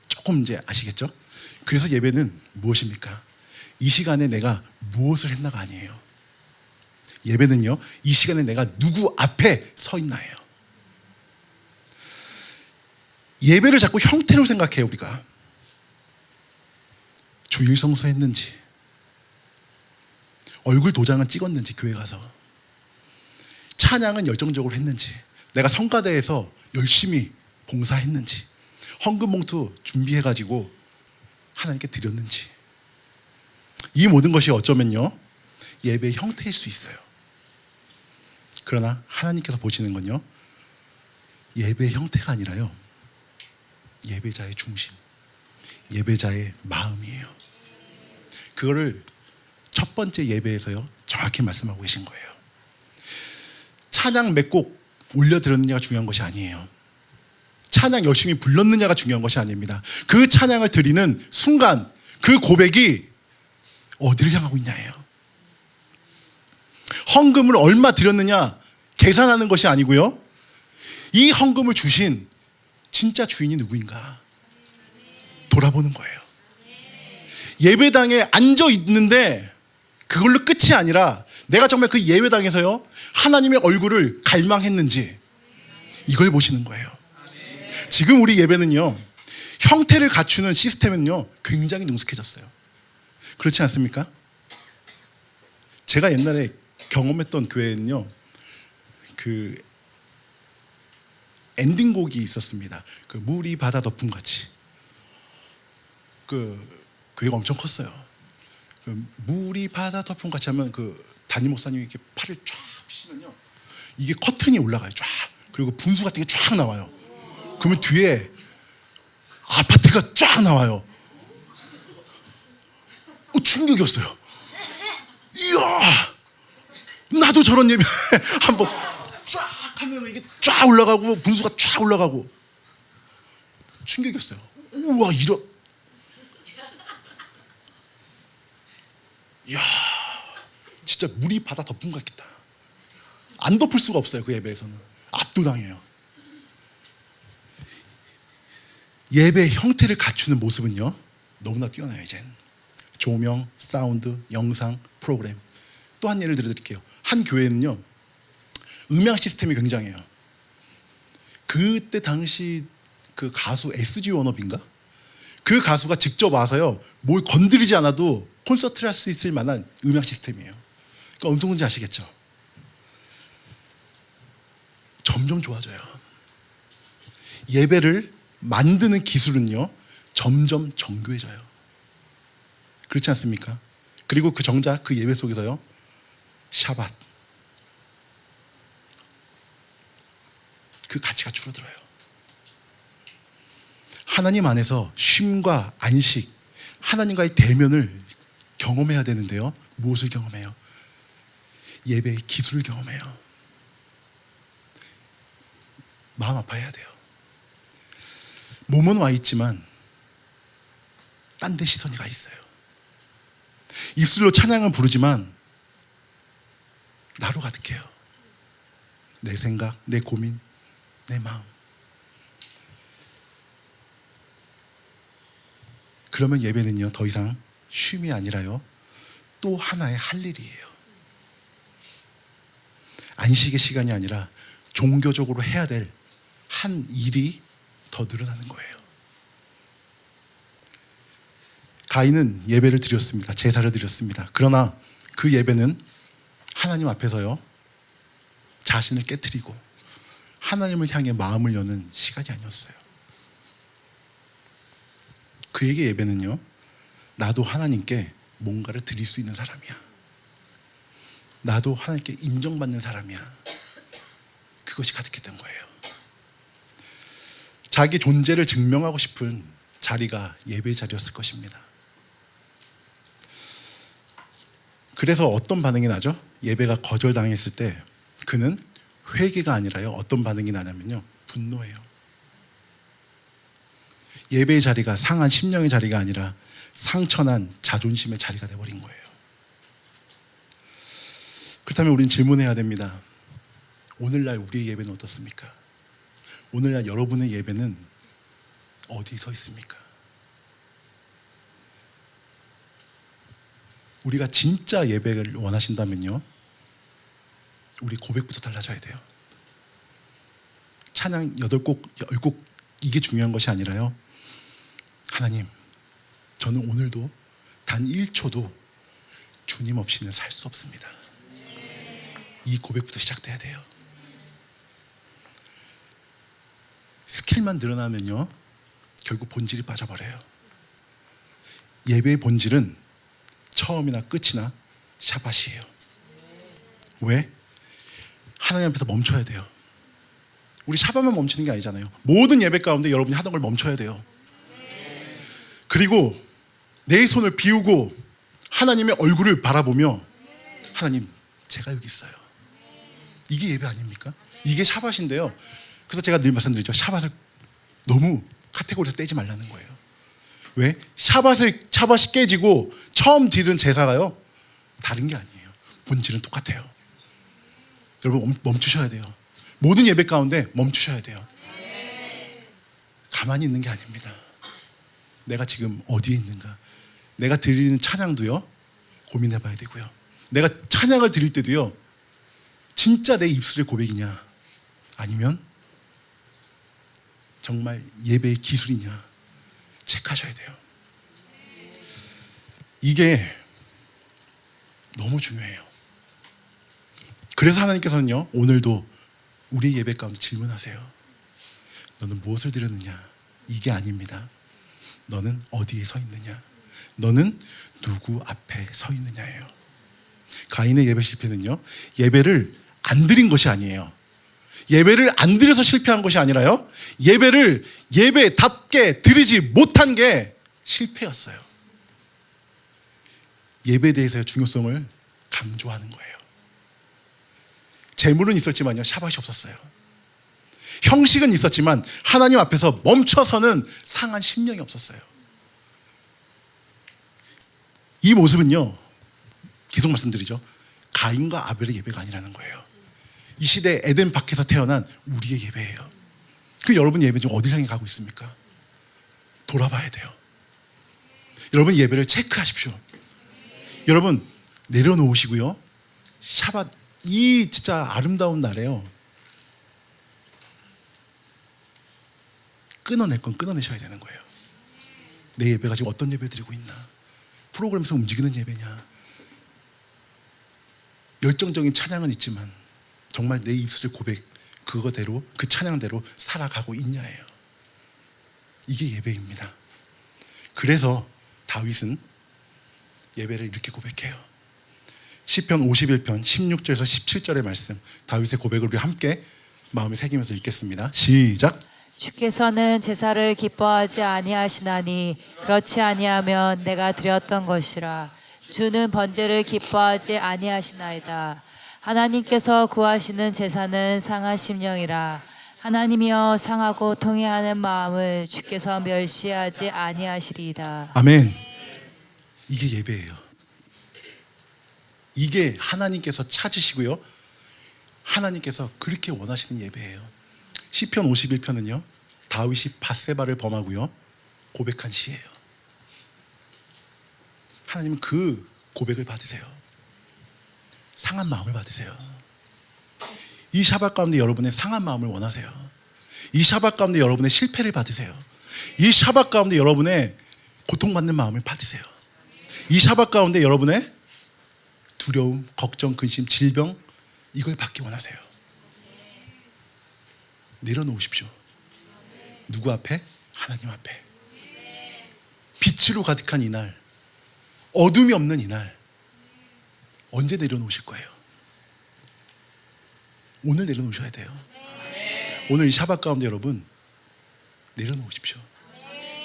조금 이제 아시겠죠? 그래서 예배는 무엇입니까? 이 시간에 내가 무엇을 했나가 아니에요. 예배는요, 이 시간에 내가 누구 앞에 서 있나예요. 예배를 자꾸 형태로 생각해요. 우리가 주일 성수했는지, 얼굴 도장은 찍었는지, 교회 가서 찬양은 열정적으로 했는지, 내가 성가대에서 열심히 봉사했는지, 헌금 봉투 준비해가지고 하나님께 드렸는지, 이 모든 것이 어쩌면요 예배의 형태일 수 있어요. 그러나 하나님께서 보시는 건요, 예배의 형태가 아니라요, 예배자의 중심, 예배자의 마음이에요. 그거를 첫 번째 예배에서요 정확히 말씀하고 계신 거예요. 찬양 몇 곡 올려드렸느냐가 중요한 것이 아니에요. 찬양 열심히 불렀느냐가 중요한 것이 아닙니다. 그 찬양을 드리는 순간 그 고백이 어디를 향하고 있냐예요. 헌금을 얼마 드렸느냐 계산하는 것이 아니고요, 이 헌금을 주신 진짜 주인이 누구인가 돌아보는 거예요. 예배당에 앉아 있는데 그걸로 끝이 아니라 내가 정말 그 예배당에서요 하나님의 얼굴을 갈망했는지, 이걸 보시는 거예요. 지금 우리 예배는요 형태를 갖추는 시스템은요 굉장히 능숙해졌어요. 그렇지 않습니까? 제가 옛날에 경험했던 교회는요, 그 엔딩곡이 있었습니다. 그 물이 바다 덮음 같이. 그 교회가 엄청 컸어요. 그 물이 바다 덮음 같이 하면 그 담임 목사님이 이렇게 팔을 쫙 펴시면요, 이게 커튼이 올라가요. 쫙. 그리고 분수 같은 게 쫙 나와요. 그러면 뒤에 아파트가 쫙 나와요. 충격이었어요. 이야, 나도 저런 예배 한번 쫙 하면 이게 쫙 올라가고 분수가 쫙 올라가고 충격이었어요. 우와, 이야, 진짜 물이 바다 덮은 것 같겠다. 안 덮을 수가 없어요. 그 예배에서는 압도당해요. 예배 형태를 갖추는 모습은요 너무나 뛰어나요. 이젠 조명, 사운드, 영상, 프로그램. 또 한 예를 들어드릴게요. 한 교회는요 음향 시스템이 굉장해요. 그때 당시 그 가수 SG 워너비인가? 그 가수가 직접 와서요 뭘 건드리지 않아도 콘서트를 할 수 있을 만한 음향 시스템이에요. 그러니까 어느 정도인지 아시겠죠? 점점 좋아져요. 예배를 만드는 기술은요 점점 정교해져요. 그렇지 않습니까? 그리고 그 정작 그 예배 속에서요 샤밧, 그 가치가 줄어들어요. 하나님 안에서 쉼과 안식, 하나님과의 대면을 경험해야 되는데요 무엇을 경험해요? 예배의 기술을 경험해요. 마음 아파해야 돼요. 몸은 와 있지만 딴 데 시선이 가 있어요. 입술로 찬양을 부르지만 나로 가득해요. 내 생각, 내 고민, 내 마음. 그러면 예배는요 더 이상 쉼이 아니라요 또 하나의 할 일이에요. 안식의 시간이 아니라 종교적으로 해야 될 한 일이 더 늘어나는 거예요. 가인은 예배를 드렸습니다. 제사를 드렸습니다. 그러나 그 예배는 하나님 앞에서요 자신을 깨트리고 하나님을 향해 마음을 여는 시간이 아니었어요. 그에게 예배는요 나도 하나님께 뭔가를 드릴 수 있는 사람이야. 나도 하나님께 인정받는 사람이야. 그것이 가득했던 거예요. 자기 존재를 증명하고 싶은 자리가 예배 자리였을 것입니다. 그래서 어떤 반응이 나죠? 예배가 거절당했을 때 그는 회개가 아니라요 어떤 반응이 나냐면요 분노해요. 예배의 자리가 상한 심령의 자리가 아니라 상처난 자존심의 자리가 되어버린 거예요. 그렇다면 우리는 질문해야 됩니다. 오늘날 우리의 예배는 어떻습니까? 오늘날 여러분의 예배는 어디에 서 있습니까? 우리가 진짜 예배를 원하신다면요 우리 고백부터 달라져야 돼요. 찬양 8곡, 10곡 이게 중요한 것이 아니라요 하나님, 저는 오늘도 단 1초도 주님 없이는 살 수 없습니다. 이 고백부터 시작돼야 돼요. 스킬만 늘어나면요 결국 본질이 빠져버려요. 예배의 본질은 처음이나 끝이나 샤밧이에요. 왜? 하나님 앞에서 멈춰야 돼요. 우리 샤밧만 멈추는 게 아니잖아요. 모든 예배 가운데 여러분이 하던 걸 멈춰야 돼요. 그리고 내 손을 비우고 하나님의 얼굴을 바라보며 하나님, 제가 여기 있어요. 이게 예배 아닙니까? 이게 샤밧인데요. 그래서 제가 늘 말씀드리죠. 샤밧을 너무 카테고리에서 떼지 말라는 거예요. 왜? 샤밧이 깨지고 처음 드리는 제사가요 다른 게 아니에요. 본질은 똑같아요. 여러분 멈추셔야 돼요. 모든 예배 가운데 멈추셔야 돼요. 가만히 있는 게 아닙니다. 내가 지금 어디에 있는가? 내가 드리는 찬양도요 고민해 봐야 되고요. 내가 찬양을 드릴 때도요 진짜 내 입술의 고백이냐 아니면 정말 예배의 기술이냐 체크하셔야 돼요. 이게 너무 중요해요. 그래서 하나님께서는요 오늘도 우리 예배 가운데 질문하세요. 너는 무엇을 드렸느냐? 이게 아닙니다. 너는 어디에 서 있느냐? 너는 누구 앞에 서 있느냐예요. 가인의 예배 실패는요 예배를 안 드린 것이 아니에요. 예배를 안 드려서 실패한 것이 아니라요. 예배를 예배답게 드리지 못한 게 실패였어요. 예배에 대해서의 중요성을 강조하는 거예요. 재물은 있었지만요, 샤밧이 없었어요. 형식은 있었지만 하나님 앞에서 멈춰서는 상한 심령이 없었어요. 이 모습은요, 계속 말씀드리죠, 가인과 아벨의 예배가 아니라는 거예요. 이 시대 에덴 밖에서 태어난 우리의 예배예요. 그 여러분 예배 지금 어디를 향해 가고 있습니까? 돌아봐야 돼요. 여러분 예배를 체크하십시오. 여러분 내려놓으시고요, 샤밧, 이 진짜 아름다운 날에요, 끊어낼 건 끊어내셔야 되는 거예요. 내 예배가 지금 어떤 예배를 드리고 있나? 프로그램에서 움직이는 예배냐? 열정적인 찬양은 있지만 정말 내 입술의 고백, 그거대로, 그 찬양대로 살아가고 있냐예요. 이게 예배입니다. 그래서 다윗은 예배를 이렇게 고백해요. 시편 51편 16절에서 17절의 말씀, 다윗의 고백을 우리 함께 마음에 새기면서 읽겠습니다. 시작. 주께서는 제사를 기뻐하지 아니하시나니 그렇지 아니하면 내가 드렸던 것이라. 주는 번제를 기뻐하지 아니하시나이다. 하나님께서 구하시는 제사는 상한 심령이라. 하나님이여 상하고 통회하는 마음을 주께서 멸시하지 아니하시리이다. 아멘. 이게 예배예요. 이게 하나님께서 찾으시고요, 하나님께서 그렇게 원하시는 예배예요. 시편 51편은요, 다윗이 밧세바를 범하고요 고백한 시예요. 하나님은 그 고백을 받으세요. 상한 마음을 받으세요. 이 샤밧 가운데 여러분의 상한 마음을 원하세요. 이 샤밧 가운데 여러분의 실패를 받으세요. 이 샤밧 가운데 여러분의 고통받는 마음을 받으세요. 이 샤밧 가운데 여러분의 두려움, 걱정, 근심, 질병, 이걸 받기 원하세요. 내려놓으십시오. 누구 앞에? 하나님 앞에. 빛으로 가득한 이날, 어둠이 없는 이날, 언제 내려놓으실 거예요? 오늘 내려놓으셔야 돼요. 오늘 이 샤밧 가운데 여러분 내려놓으십시오.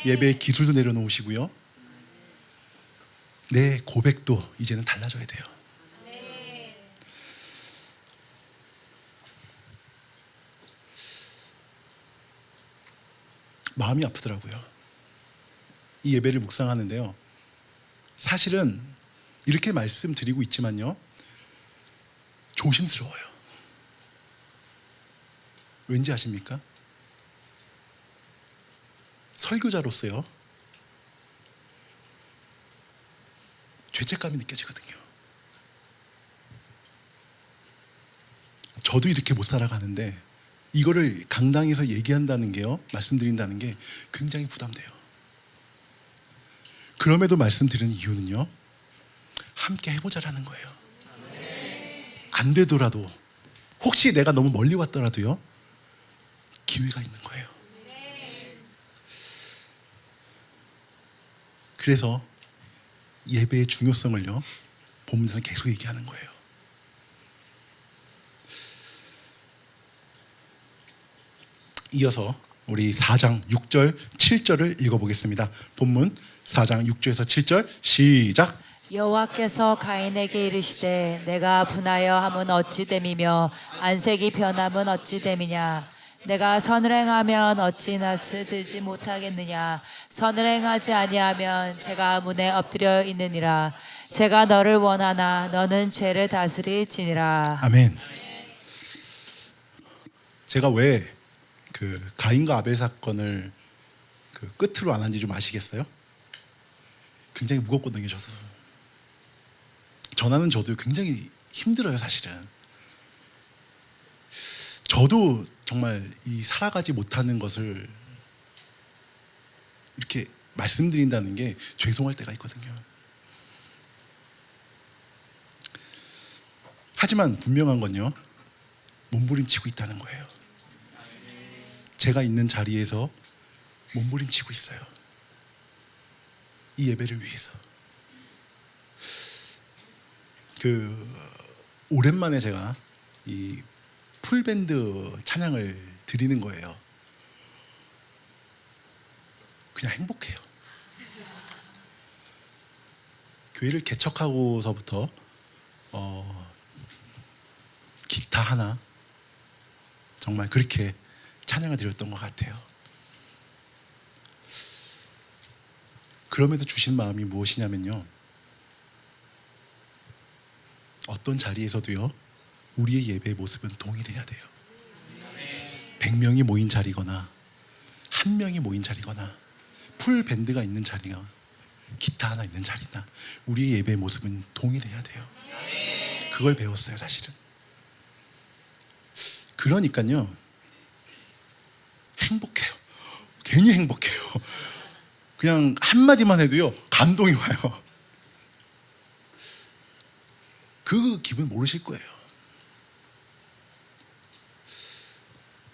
예배의 기술도 내려놓으시고요, 내 고백도 이제는 달라져야 돼요. 마음이 아프더라고요. 이 예배를 묵상하는데요, 사실은 이렇게 말씀드리고 있지만요, 조심스러워요. 왠지 아십니까? 설교자로서요, 죄책감이 느껴지거든요. 저도 이렇게 못 살아가는데 이거를 강당에서 얘기한다는 게요, 말씀드린다는 게 굉장히 부담돼요. 그럼에도 말씀드리는 이유는요, 함께 해보자라는 거예요. 안 되더라도, 혹시 내가 너무 멀리 왔더라도요, 기회가 있는 거예요. 그래서 예배의 중요성을요, 본문에서 계속 얘기하는 거예요. 이어서 우리 4장 6절 7절을 읽어보겠습니다. 본문 4장 6절에서 7절 시작. 여호와께서 가인에게 이르시되 내가 분하여 함은 어찌 됨이며 안색이 변함은 어찌 됨이냐. 내가 선을 행하면 어찌 낯을 들지 못하겠느냐. 선을 행하지 아니하면 제가 문에 엎드려 있느니라. 제가 너를 원하나 너는 죄를 다스릴지니라. 아멘. 제가 왜 그 가인과 아벨 사건을 그 끝으로 안 한지 좀 아시겠어요? 굉장히 무겁거든요. 전하는 저도 굉장히 힘들어요, 사실은. 저도 정말 이 살아가지 못하는 것을 이렇게 말씀드린다는 게 죄송할 때가 있거든요. 하지만 분명한 건요, 몸부림치고 있다는 거예요. 제가 있는 자리에서 몸부림치고 있어요. 이 예배를 위해서. 오랜만에 제가 이 풀밴드 찬양을 드리는 거예요. 그냥 행복해요. 교회를 개척하고서부터 기타 하나 정말 그렇게 찬양을 드렸던 것 같아요. 그럼에도 주신 마음이 무엇이냐면요, 어떤 자리에서도요 우리의 예배의 모습은 동일해야 돼요. 100명이 모인 자리거나 1명이 모인 자리거나 풀 밴드가 있는 자리나 기타 하나 있는 자리나 우리의 예배의 모습은 동일해야 돼요. 그걸 배웠어요, 사실은. 그러니까요 행복해요. 괜히 행복해요. 그냥 한마디만 해도요 감동이 와요. 그 기분 모르실 거예요.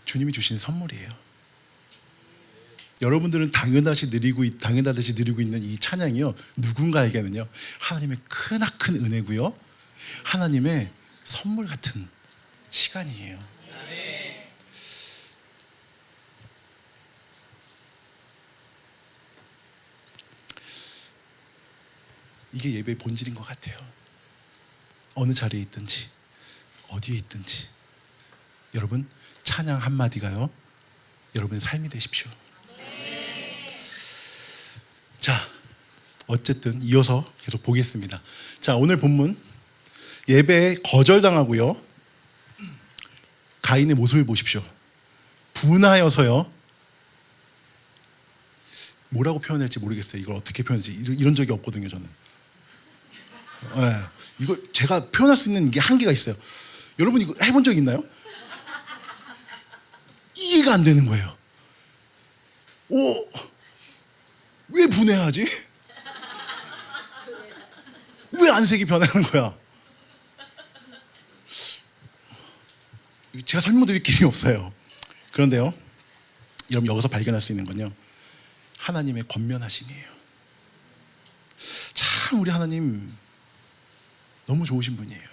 주님이 주신 선물이에요. 여러분들은 당연하듯이 누리고 있는 이 찬양이요, 누군가에게는요 하나님의 크나큰 은혜고요, 하나님의 선물 같은 시간이에요. 이게 예배의 본질인 것 같아요. 어느 자리에 있든지 어디에 있든지 여러분 찬양 한마디가요 여러분의 삶이 되십시오. 자, 어쨌든 이어서 계속 보겠습니다. 자, 오늘 본문 예배에 거절당하고요 가인의 모습을 보십시오. 분하여서요, 뭐라고 표현할지 모르겠어요. 이걸 어떻게 표현할지 이런 적이 없거든요, 저는. 네, 이걸 제가 표현할 수 있는 게 한계가 있어요. 여러분 이거 해본 적 있나요? 이해가 안 되는 거예요. 왜 분해하지? 왜 안색이 변하는 거야? 제가 설명드릴 길이 없어요. 그런데요, 여러분 여기서 발견할 수 있는 건요, 하나님의 권면하심이에요. 참 우리 하나님 너무 좋으신 분이에요.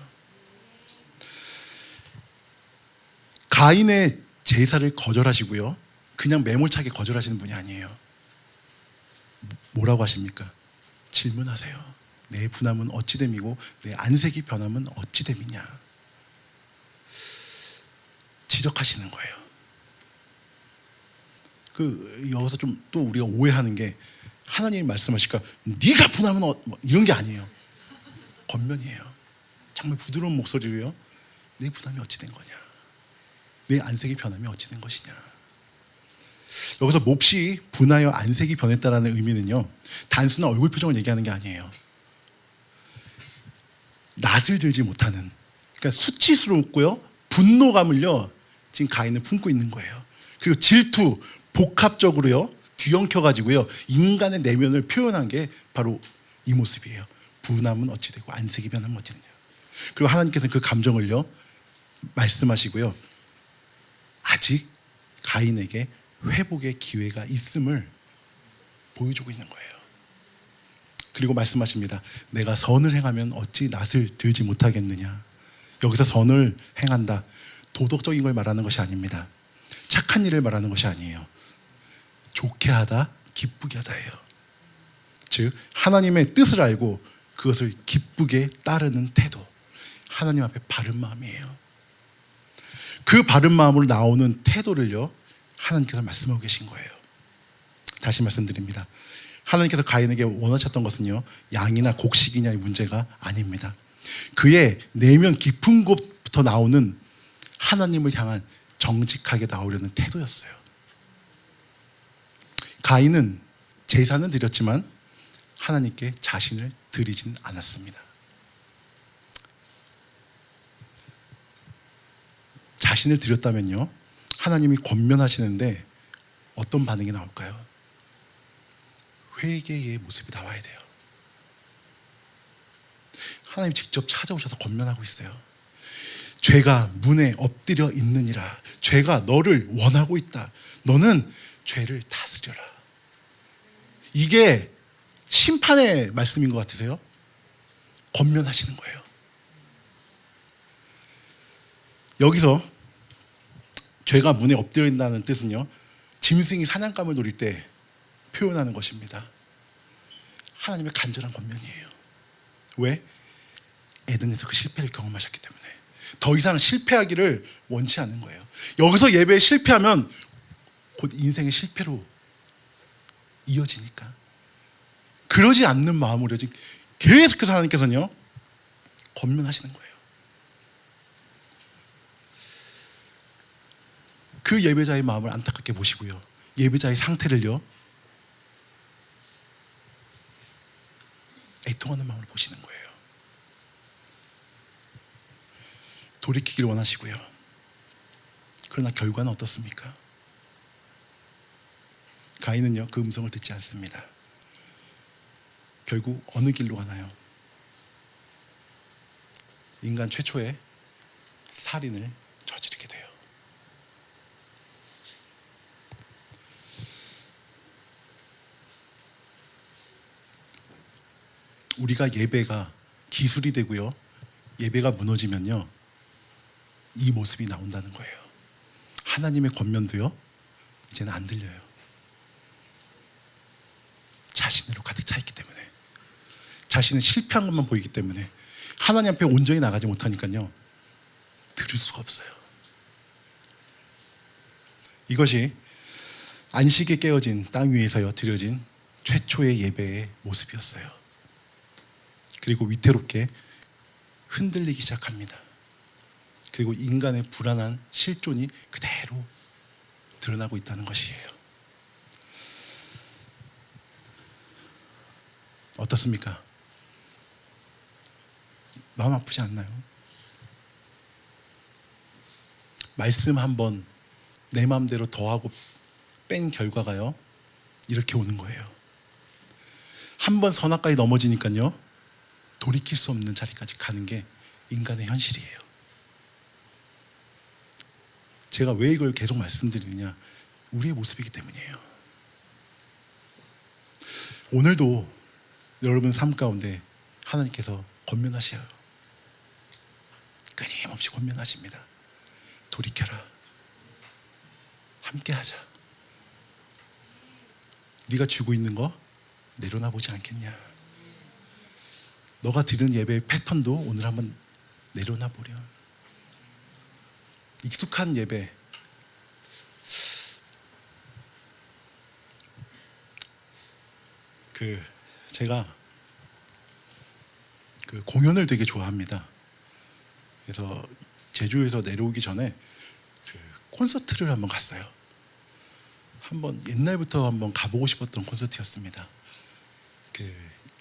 가인의 제사를 거절하시고요, 그냥 매몰차게 거절하시는 분이 아니에요. 뭐라고 하십니까? 질문하세요. 내 분함은 어찌 됨이고 내 안색이 변함은 어찌 됨이냐. 지적하시는 거예요. 여기서 좀 또 우리가 오해하는 게, 하나님이 말씀하실까 네가 분하면 뭐 이런 게 아니에요. 권면이에요. 정말 부드러운 목소리로요, 내 분함이 어찌 된 거냐, 내 안색이 변함이 어찌 된 것이냐. 여기서 몹시 분하여 안색이 변했다라는 의미는요, 단순한 얼굴 표정을 얘기하는 게 아니에요. 낯을 들지 못하는, 그러니까 수치스럽고요 분노감을요 지금 가인은 품고 있는 거예요. 그리고 질투, 복합적으로요 뒤엉켜가지고요 인간의 내면을 표현한 게 바로 이 모습이에요. 분함은 어찌 되고 안색이 변하면 어찌 되냐. 그리고 하나님께서는 그 감정을요 말씀하시고요, 아직 가인에게 회복의 기회가 있음을 보여주고 있는 거예요. 그리고 말씀하십니다. 내가 선을 행하면 어찌 낯을 들지 못하겠느냐. 여기서 선을 행한다, 도덕적인 걸 말하는 것이 아닙니다. 착한 일을 말하는 것이 아니에요. 좋게 하다, 기쁘게 하다예요. 즉 하나님의 뜻을 알고 그것을 기쁘게 따르는 태도, 하나님 앞에 바른 마음이에요. 그 바른 마음으로 나오는 태도를요 하나님께서 말씀하고 계신 거예요. 다시 말씀드립니다. 하나님께서 가인에게 원하셨던 것은요 양이나 곡식이냐의 문제가 아닙니다. 그의 내면 깊은 곳부터 나오는 하나님을 향한 정직하게 나오려는 태도였어요. 가인은 제사는 드렸지만 하나님께 자신을 드리진 않았습니다. 자신을 드렸다면요 하나님이 권면하시는데 어떤 반응이 나올까요? 회개의 모습이 나와야 돼요. 하나님 직접 찾아오셔서 권면하고 있어요. 죄가 문에 엎드려 있느니라. 죄가 너를 원하고 있다. 너는 죄를 다스려라. 이게 심판의 말씀인 것 같으세요? 권면하시는 거예요. 여기서 죄가 문에 엎드려 있다는 뜻은요, 짐승이 사냥감을 노릴 때 표현하는 것입니다. 하나님의 간절한 권면이에요. 왜? 에덴에서 그 실패를 경험하셨기 때문에 더 이상 실패하기를 원치 않는 거예요. 여기서 예배에 실패하면 곧 인생의 실패로 이어지니까 그러지 않는 마음으로 계속해서 하나님께서는요 권면하시는 거예요. 그 예배자의 마음을 안타깝게 보시고요, 예배자의 상태를요 애통하는 마음으로 보시는 거예요. 돌이키기를 원하시고요. 그러나 결과는 어떻습니까? 가인은요 그 음성을 듣지 않습니다. 결국 어느 길로 가나요? 인간 최초의 살인을 저지르게 돼요. 우리가 예배가 기술이 되고요, 예배가 무너지면요 이 모습이 나온다는 거예요. 하나님의 권면도요 이제는 안 들려요. 자신으로 가득 차 있기 때문에, 자신은 실패한 것만 보이기 때문에 하나님 앞에 온전히 나가지 못하니까요 들을 수가 없어요. 이것이 안식에 깨어진 땅 위에서요 드려진 최초의 예배의 모습이었어요. 그리고 위태롭게 흔들리기 시작합니다. 그리고 인간의 불안한 실존이 그대로 드러나고 있다는 것이에요. 어떻습니까? 마음 아프지 않나요? 말씀 한번 내 마음대로 더하고 뺀 결과가요 이렇게 오는 거예요. 한번 선악까지 넘어지니까요 돌이킬 수 없는 자리까지 가는 게 인간의 현실이에요. 제가 왜 이걸 계속 말씀드리느냐, 우리의 모습이기 때문이에요. 오늘도 여러분 삶 가운데 하나님께서 권면하셔요. 끊임없이 권면하십니다. 돌이켜라. 함께하자. 네가 쥐고 있는 거 내려놔 보지 않겠냐. 너가 드리는 예배의 패턴도 오늘 한번 내려놔 보렴. 익숙한 예배, 제가 공연을 되게 좋아합니다. 그래서 제주에서 내려오기 전에 콘서트를 한번 갔어요. 한번 옛날부터 한번 가보고 싶었던 콘서트였습니다.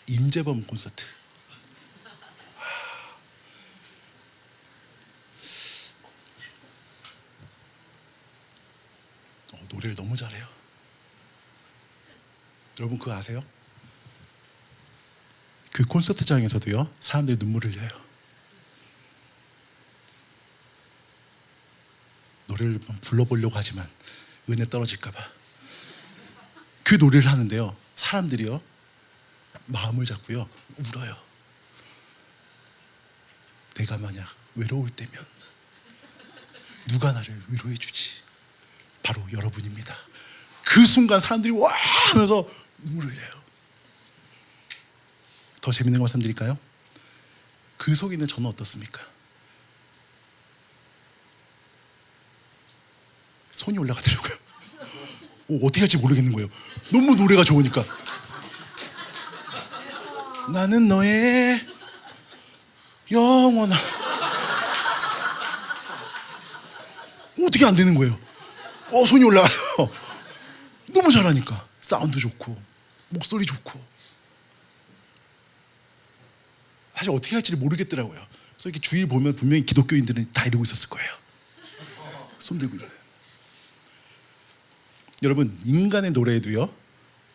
임재범 콘서트. 노래를 너무 잘해요. 여러분 그거 아세요? 그 콘서트장에서도요 사람들이 눈물을 흘려요. 노래를 불러보려고 하지만 은혜 떨어질까봐 그 노래를 하는데요 사람들이요 마음을 잡고요 울어요. 내가 만약 외로울 때면 누가 나를 위로해 주지? 바로 여러분입니다. 그 순간 사람들이 와 하면서 눈물을 흘려요. 더 재밌는 말씀 드릴까요? 그 속에 있는 저는 어떻습니까? 손이 올라가더라고요. 어떻게 할지 모르겠는 거예요. 너무 노래가 좋으니까. 나는 너의 영원한. 어떻게 안 되는 거예요? 손이 올라가요. 너무 잘하니까. 사운드 좋고 목소리 좋고. 사실 어떻게 할지 모르겠더라고요. 그래서 이렇게 주위를 보면 분명히 기독교인들은 다 이러고 있었을 거예요. 손 들고 있는. 여러분 인간의 노래에도요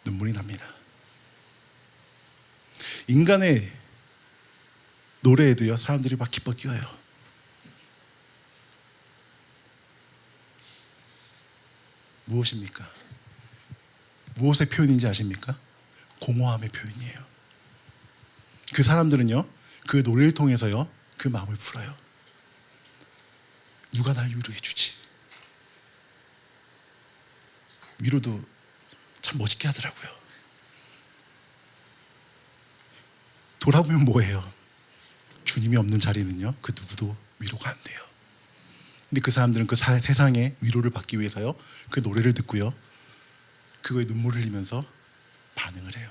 눈물이 납니다. 인간의 노래에도요 사람들이 막 기뻐 뛰어요. 무엇입니까? 무엇의 표현인지 아십니까? 공허함의 표현이에요. 그 사람들은요 그 노래를 통해서요 그 마음을 풀어요. 누가 날 위로해 주지? 위로도 참 멋있게 하더라고요. 돌아보면 뭐예요? 주님이 없는 자리는요, 그 누구도 위로가 안 돼요. 근데 그 사람들은 그 세상에 위로를 받기 위해서요, 그 노래를 듣고요, 그거에 눈물을 흘리면서 반응을 해요.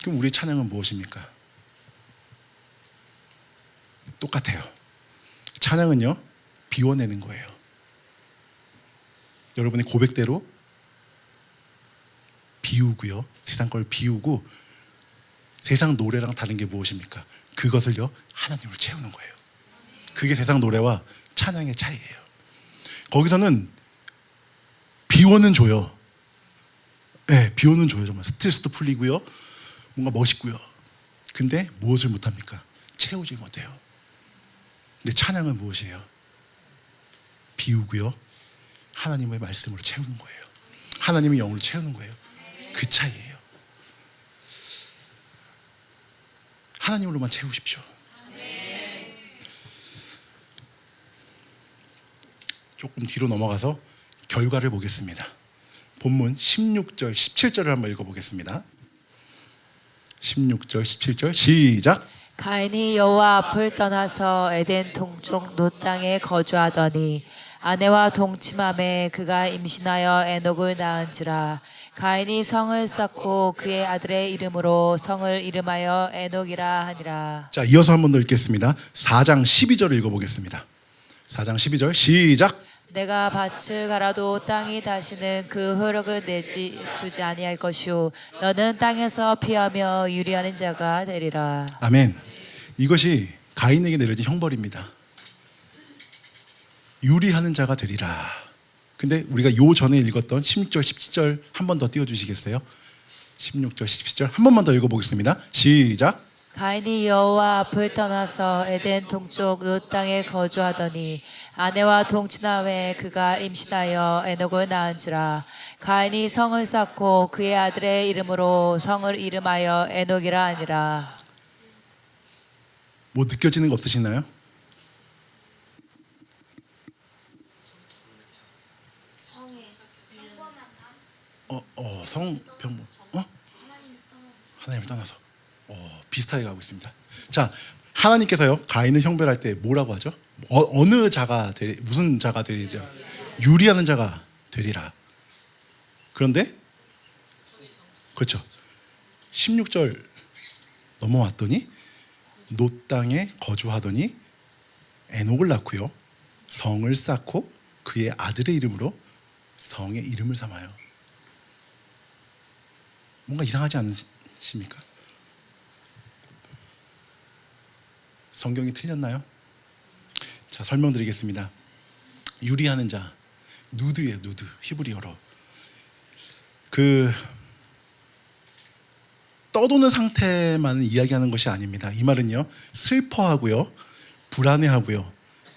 그럼 우리의 찬양은 무엇입니까? 똑같아요. 찬양은요, 비워내는 거예요. 여러분의 고백대로 비우고요, 세상 걸 비우고, 세상 노래랑 다른 게 무엇입니까? 그것을요, 하나님으로 채우는 거예요. 그게 세상 노래와 찬양의 차이예요. 거기서는 비워는 줘요. 네, 비워는 줘요. 정말 스트레스도 풀리고요, 뭔가 멋있고요. 근데 무엇을 못합니까? 채우지 못해요. 근데 찬양은 무엇이에요? 비우고요, 하나님의 말씀으로 채우는 거예요. 하나님의 영으로 채우는 거예요. 그 차이예요. 하나님으로만 채우십시오. 조금 뒤로 넘어가서 결과를 보겠습니다. 본문 16절, 17절을 한번 읽어보겠습니다. 16절, 17절 시작. 가인이 여호와 앞을 떠나서 에덴 동쪽 노 땅에 거주하더니 아내와 동침함에 그가 임신하여 에녹을 낳은지라. 가인이 성을 쌓고 그의 아들의 이름으로 성을 이름하여 에녹이라 하니라. 자, 이어서 한 번 더 읽겠습니다. 4장 12절을 읽어보겠습니다. 4장 12절 시작. 내가 밭을 갈아도 땅이 다시는 그 효력을 내지 주지 아니할 것이요 너는 땅에서 피하며 유리하는 자가 되리라. 아멘. 이것이 가인에게 내려진 형벌입니다. 유리하는 자가 되리라. 근데 우리가 요 전에 읽었던 16절, 17절 한 번 더 띄워주시겠어요? 16절, 17절 한 번만 더 읽어보겠습니다. 시작. 가인이 여호와 앞을 떠나서 에덴 동쪽 노 땅에 거주하더니 아내와 동침함에 그가 임신하여 에녹을 낳은지라. 가인이 성을 쌓고 그의 아들의 이름으로 성을 이름하여 에녹이라 하니라. 뭐 느껴지는 거 없으시나요? 성의 평범한 삶, 성평 하나님을 떠나서 하나님을 떠나서 비슷하게 가고 있습니다. 자, 하나님께서요 가인을 형벌할 때 뭐라고 하죠? 어느 자가 무슨 자가 되리라? 유리하는 자가 되리라. 그런데 그렇죠. 16절 넘어왔더니 노 땅에 거주하더니 에녹을 낳고요, 성을 쌓고 그의 아들의 이름으로 성의 이름을 삼아요. 뭔가 이상하지 않으십니까? 성경이 틀렸나요? 자, 설명드리겠습니다. 유리하는 자, 누드예요. 누드, 히브리어로. 그 떠도는 상태만 이야기하는 것이 아닙니다. 이 말은요, 슬퍼하고요, 불안해하고요,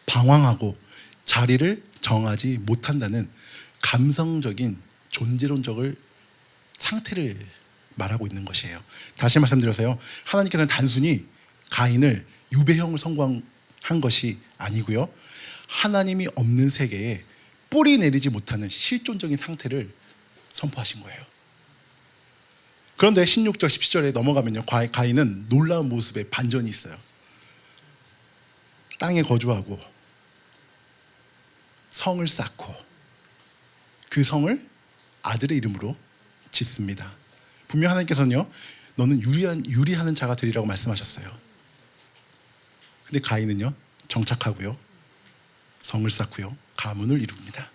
방황하고 자리를 정하지 못한다는 감성적인 존재론적을 상태를 말하고 있는 것이에요. 다시 말씀드려서요, 하나님께서는 단순히 가인을 유배형을 선고한 것이 아니고요, 하나님이 없는 세계에 뿌리 내리지 못하는 실존적인 상태를 선포하신 거예요. 그런데 16절, 17절에 넘어가면요, 가인은 놀라운 모습에 반전이 있어요. 땅에 거주하고 성을 쌓고 그 성을 아들의 이름으로 짓습니다. 분명 하나님께서는요, 너는 유리하는 자가 되리라고 말씀하셨어요. 근데 가인은요, 정착하고요, 성을 쌓고요, 가문을 이룹니다.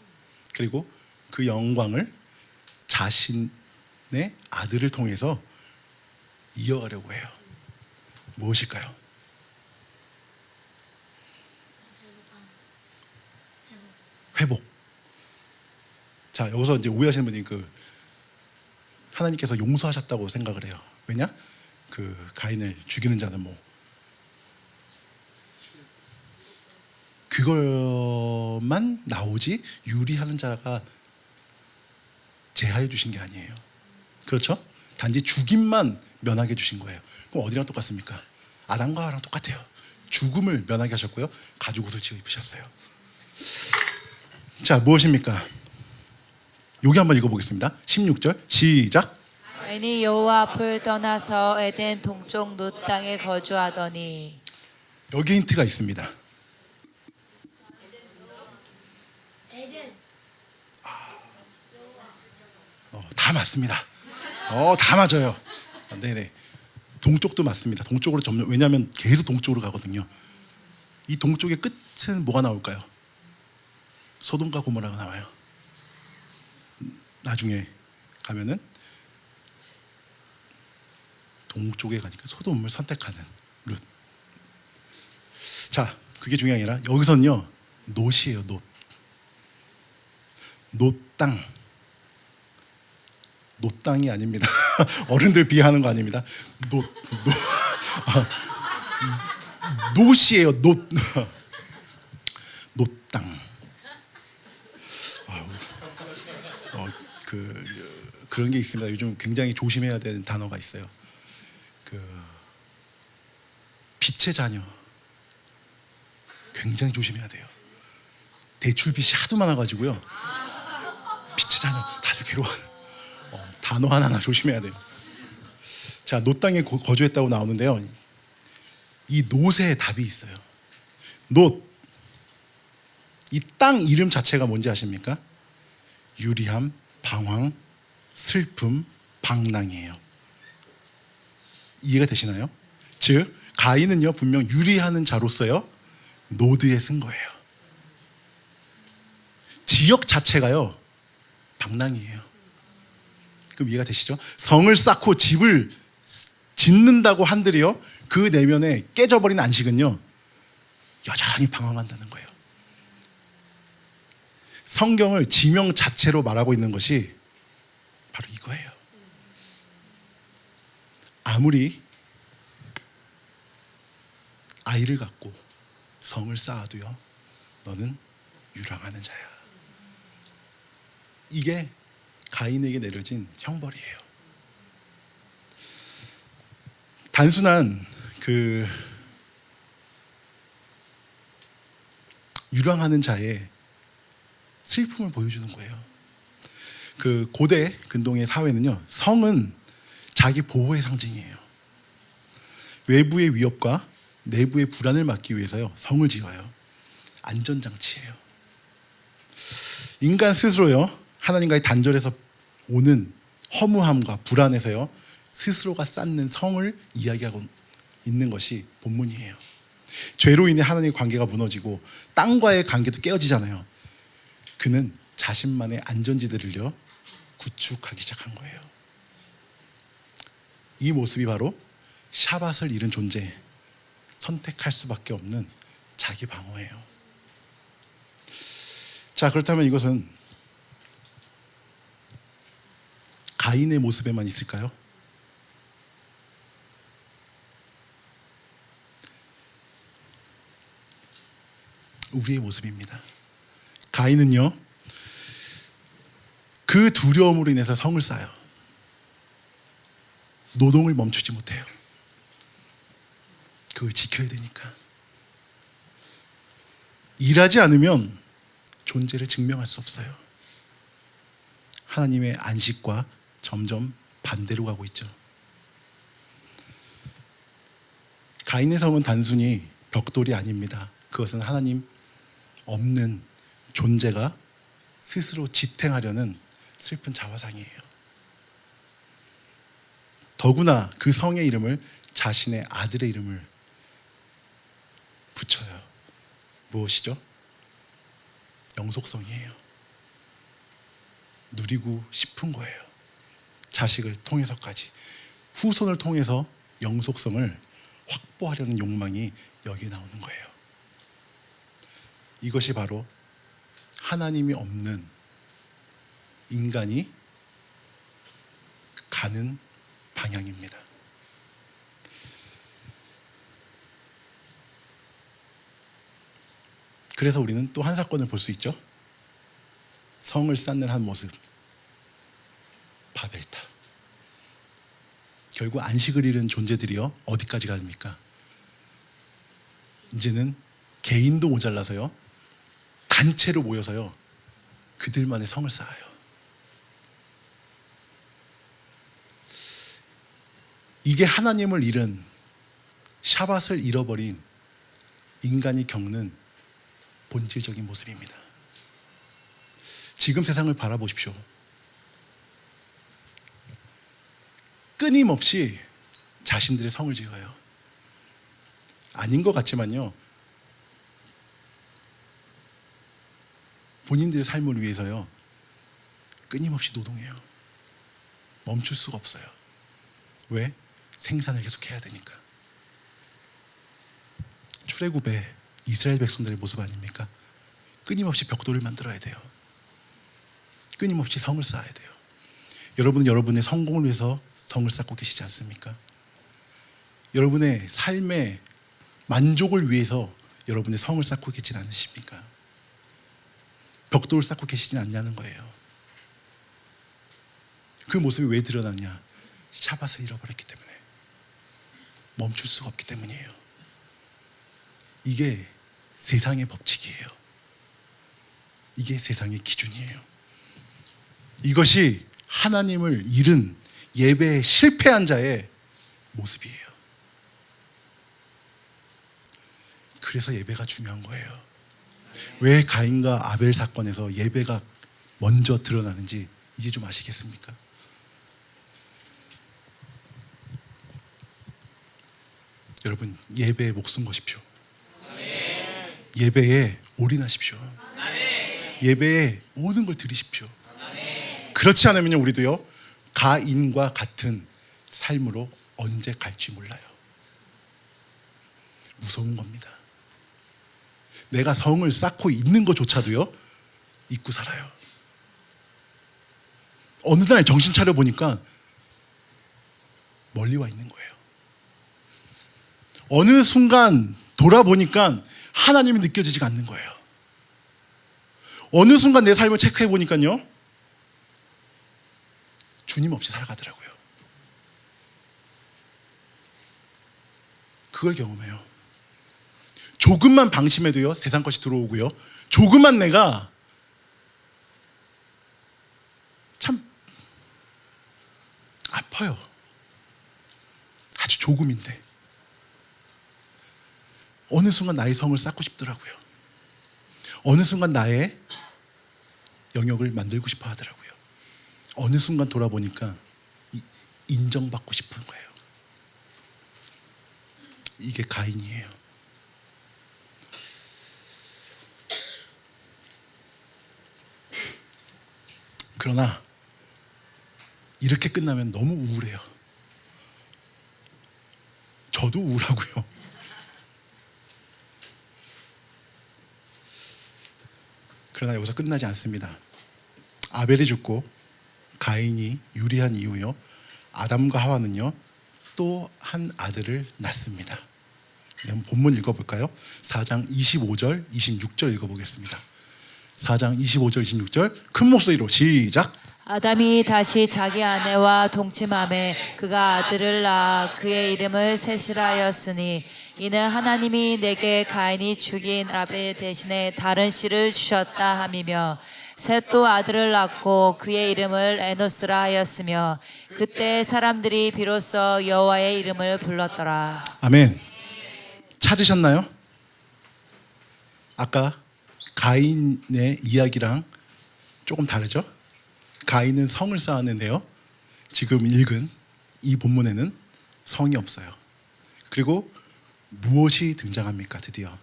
그리고 그 영광을 자신의 아들을 통해서 이어가려고 해요. 무엇일까요? 회복. 자, 여기서 이제 오해하시는 분이 하나님께서 용서하셨다고 생각을 해요. 왜냐? 가인을 죽이는 자는 그것만 나오지 유리하는 자가 제하해 주신 게 아니에요. 그렇죠? 단지 죽임만 면하게 주신 거예요. 그럼 어디랑 똑같습니까? 아담과 하와랑 똑같아요. 죽음을 면하게 하셨고요, 가죽 옷을 지어 입으셨어요. 자, 무엇입니까? 여기 한번 읽어보겠습니다. 16절 시작. 가인이 여호와 앞을 떠나서 에덴 동쪽 놋 땅에 거주하더니. 여기 힌트가 있습니다. 에덴 다 맞습니다. 다 맞아요. 네네. 동쪽도 맞습니다. 동쪽으로 점점, 왜냐하면 계속 동쪽으로 가거든요. 이 동쪽의 끝은 뭐가 나올까요? 소돔과 고모라가 나와요. 나중에 가면은 동쪽에 가니까 소돔을 선택하는 룻. 자, 그게 중요한 게 아니라 여기서는요, 놋이에요. 놋 땅. 놋 땅이 아닙니다. 어른들 비하하는 거 아닙니다. 놋이에요. 놋 땅. 그런 게 있습니다. 요즘 굉장히 조심해야 되는 단어가 있어요. 빛의 자녀. 굉장히 조심해야 돼요. 대출 빚이 하도 많아가지고요. 빛의 자녀 다들 괴로워. 단어 하나하나 조심해야 돼요. 자, 놋 땅에 거주했다고 나오는데요. 이 놋에 답이 있어요. 놋. 이 땅 이름 자체가 뭔지 아십니까? 유리함, 방황, 슬픔, 방랑이에요. 이해가 되시나요? 즉, 가인은요, 분명 유리하는 자로서요, 노드에 쓴 거예요. 지역 자체가요, 방랑이에요. 그럼 이해가 되시죠? 성을 쌓고 집을 짓는다고 한들이요, 그 내면에 깨져버린 안식은요, 여전히 방황한다는 거예요. 성경을 지명 자체로 말하고 있는 것이 바로 이거예요. 아무리 아이를 갖고 성을 쌓아도요, 너는 유랑하는 자야. 이게 가인에게 내려진 형벌이에요. 단순한 유랑하는 자의 슬픔을 보여주는 거예요. 고대 근동의 사회는요, 성은 자기 보호의 상징이에요. 외부의 위협과 내부의 불안을 막기 위해서요, 성을 지어요. 안전장치예요. 인간 스스로요, 하나님과의 단절에서 오는 허무함과 불안에서요, 스스로가 쌓는 성을 이야기하고 있는 것이 본문이에요. 죄로 인해 하나님의 관계가 무너지고 땅과의 관계도 깨어지잖아요. 그는 자신만의 안전지대를요, 구축하기 시작한 거예요. 이 모습이 바로 샤밧을 잃은 존재, 선택할 수밖에 없는 자기 방어예요. 자, 그렇다면 이것은 가인의 모습에만 있을까요? 우리의 모습입니다. 가인은요, 그 두려움으로 인해서 성을 쌓아요. 노동을 멈추지 못해요. 그걸 지켜야 되니까. 일하지 않으면 존재를 증명할 수 없어요. 하나님의 안식과 점점 반대로 가고 있죠. 가인의 성은 단순히 벽돌이 아닙니다. 그것은 하나님 없는 존재가 스스로 지탱하려는 슬픈 자화상이에요. 더구나 그 성의 이름을 자신의 아들의 이름을 붙여요. 무엇이죠? 영속성이에요. 누리고 싶은 거예요. 자식을 통해서까지, 후손을 통해서 영속성을 확보하려는 욕망이 여기에 나오는 거예요. 이것이 바로 하나님이 없는 인간이 가는 방향입니다. 그래서 우리는 또 한 사건을 볼 수 있죠. 성을 쌓는 한 모습, 바벨탑. 결국 안식을 잃은 존재들이요, 어디까지 갑니까? 이제는 개인도 모자라서요, 단체로 모여서요, 그들만의 성을 쌓아요. 이게 하나님을 잃은, 샤밧을 잃어버린 인간이 겪는 본질적인 모습입니다. 지금 세상을 바라보십시오. 끊임없이 자신들의 성을 지어요. 아닌 것 같지만요, 본인들의 삶을 위해서요 끊임없이 노동해요. 멈출 수가 없어요. 왜? 생산을 계속해야 되니까. 출애굽의 이스라엘 백성들의 모습 아닙니까? 끊임없이 벽돌을 만들어야 돼요. 끊임없이 성을 쌓아야 돼요. 여러분은 여러분의 성공을 위해서 성을 쌓고 계시지 않습니까? 여러분의 삶의 만족을 위해서 여러분의 성을 쌓고 계시지 않으십니까? 벽돌을 쌓고 계시지 않냐는 거예요. 그 모습이 왜 드러나냐? 샤밧을 잃어버렸기 때문에, 멈출 수가 없기 때문이에요. 이게 세상의 법칙이에요. 이게 세상의 기준이에요. 이것이 하나님을 잃은, 예배에 실패한 자의 모습이에요. 그래서 예배가 중요한 거예요. 왜 가인과 아벨 사건에서 예배가 먼저 드러나는지 이제 좀 아시겠습니까? 여러분, 예배에 목숨 거십시오. 예배에 올인하십시오. 예배에 모든 걸 드리십시오. 그렇지 않으면 우리도요 가인과 같은 삶으로 언제 갈지 몰라요. 무서운 겁니다. 내가 성을 쌓고 있는 것조차도요 잊고 살아요. 어느 날 정신 차려 보니까 멀리 와 있는 거예요. 어느 순간 돌아보니까 하나님이 느껴지지가 않는 거예요. 어느 순간 내 삶을 체크해 보니까요 주님 없이 살아가더라고요. 그걸 경험해요. 조금만 방심해도요 세상 것이 들어오고요, 조금만 내가 참 아파요. 아주 조금인데 어느 순간 나의 성을 쌓고 싶더라고요. 어느 순간 나의 영역을 만들고 싶어 하더라고요. 어느 순간 돌아보니까 인정받고 싶은 거예요. 이게 가인이에요. 그러나 이렇게 끝나면 너무 우울해요. 저도 우울하고요. 그러나 여기서 끝나지 않습니다. 아벨이 죽고 가인이 유리한 이후요 아담과 하와는요 또 한 아들을 낳습니다. 한번 본문 읽어볼까요? 4장 25절 26절 읽어보겠습니다. 4장 25절 26절 큰 목소리로 시작. 아담이 다시 자기 아내와 동침함에 그가 아들을 낳아 그의 이름을 셋이라 하였으니 이는 하나님이 내게 가인이 죽인 아벨 대신에 다른 씨를 주셨다 함이며, 셋도 아들을 낳고 그의 이름을 에노스라 하였으며 그때 사람들이 비로소 여호와의 이름을 불렀더라. 아멘. 찾으셨나요? 아까 가인의 이야기랑 조금 다르죠? 가인은 성을 쌓았는데요 지금 읽은 이 본문에는 성이 없어요. 그리고 무엇이 등장합니까? 드디어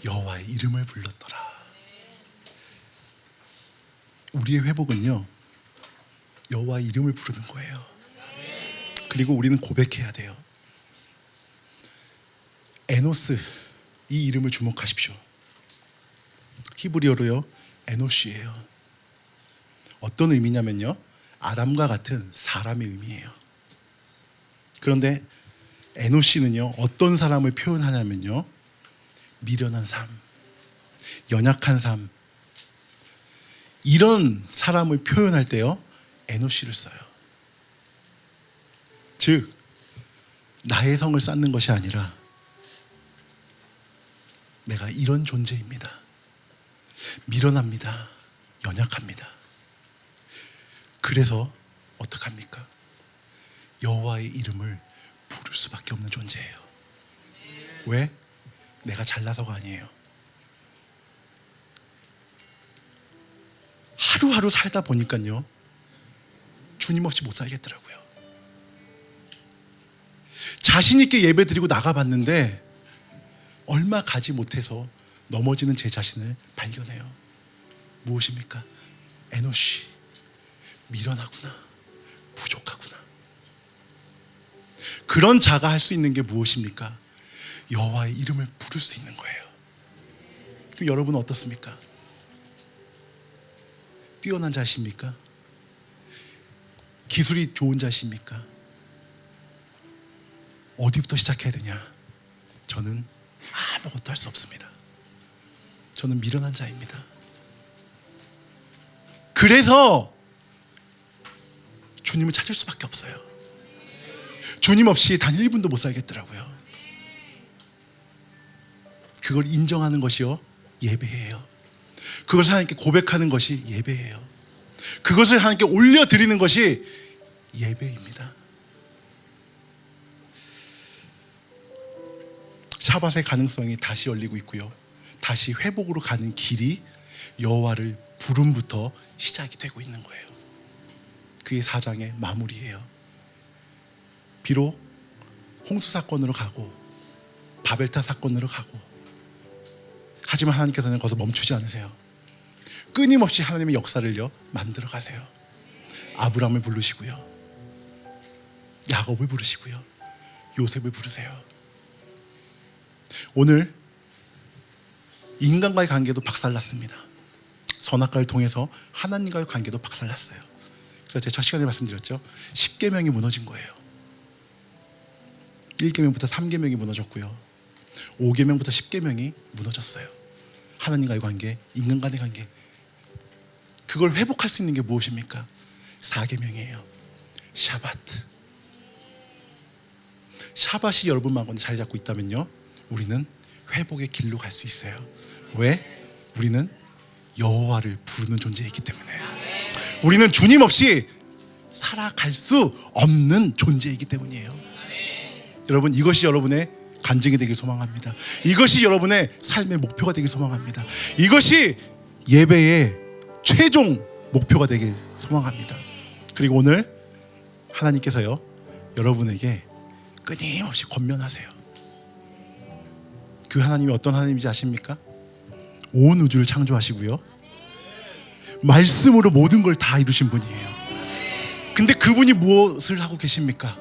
여호와의 이름을 불렀더라. 우리의 회복은요 여호와의 이름을 부르는 거예요. 그리고 우리는 고백해야 돼요. 에노스, 이 이름을 주목하십시오. 히브리어로요 에노시예요. 어떤 의미냐면요 아담과 같은 사람의 의미예요. 그런데 에노시는요 어떤 사람을 표현하냐면요 미련한 삶, 연약한 삶, 이런 사람을 표현할 때요 에노시를 써요. 즉 나의 성을 쌓는 것이 아니라 내가 이런 존재입니다. 미련합니다. 연약합니다. 그래서 어떡합니까? 여호와의 이름을 부를 수밖에 없는 존재예요. 왜? 내가 잘나서가 아니에요. 하루하루 살다 보니까요, 주님 없이 못 살겠더라고요. 자신 있게 예배 드리고 나가봤는데 얼마 가지 못해서 넘어지는 제 자신을 발견해요. 무엇입니까? 에노시, 미련하구나, 부족하구나. 그런 자가 할 수 있는 게 무엇입니까? 여호와의 이름을 부를 수 있는 거예요. 그럼 여러분은 어떻습니까? 뛰어난 자십니까? 기술이 좋은 자십니까? 어디부터 시작해야 되냐? 저는 아무것도 할 수 없습니다. 저는 미련한 자입니다. 그래서 주님을 찾을 수밖에 없어요. 주님 없이 단 1분도 못 살겠더라고요. 그걸 인정하는 것이요, 예배예요. 그것을 하나님께 고백하는 것이 예배예요. 그것을 하나님께 올려드리는 것이 예배입니다. 샤밧의 가능성이 다시 열리고 있고요, 다시 회복으로 가는 길이 여호와를 부름부터 시작이 되고 있는 거예요. 그게 4장의 마무리예요. 비록 홍수 사건으로 가고 바벨탑 사건으로 가고, 하지만 하나님께서는 거기서 멈추지 않으세요. 끊임없이 하나님의 역사를요 만들어 가세요. 아브라함을 부르시고요, 야곱을 부르시고요, 요셉을 부르세요. 오늘 인간과의 관계도 박살났습니다. 선악과를 통해서 하나님과의 관계도 박살났어요. 그래서 제가 첫 시간에 말씀드렸죠, 10계명이 무너진 거예요. 1계명부터 3계명이 무너졌고요, 5계명부터 10계명이 무너졌어요. 하나님과의 관계, 인간 간의 관계, 그걸 회복할 수 있는 게 무엇입니까? 4계명이에요. 샤밧. 샤밧이 여러분 마음에 자리 잡고 있다면요, 우리는 회복의 길로 갈 수 있어요. 왜? 우리는 여호와를 부르는 존재이기 때문에. 우리는 주님 없이 살아갈 수 없는 존재이기 때문이에요. 여러분, 이것이 여러분의 간증이 되길 소망합니다. 이것이 여러분의 삶의 목표가 되길 소망합니다. 이것이 예배의 최종 목표가 되길 소망합니다. 그리고 오늘 하나님께서요, 여러분에게 끊임없이 권면하세요. 그 하나님이 어떤 하나님인지 아십니까? 온 우주를 창조하시고요, 말씀으로 모든 걸 다 이루신 분이에요. 근데 그분이 무엇을 하고 계십니까?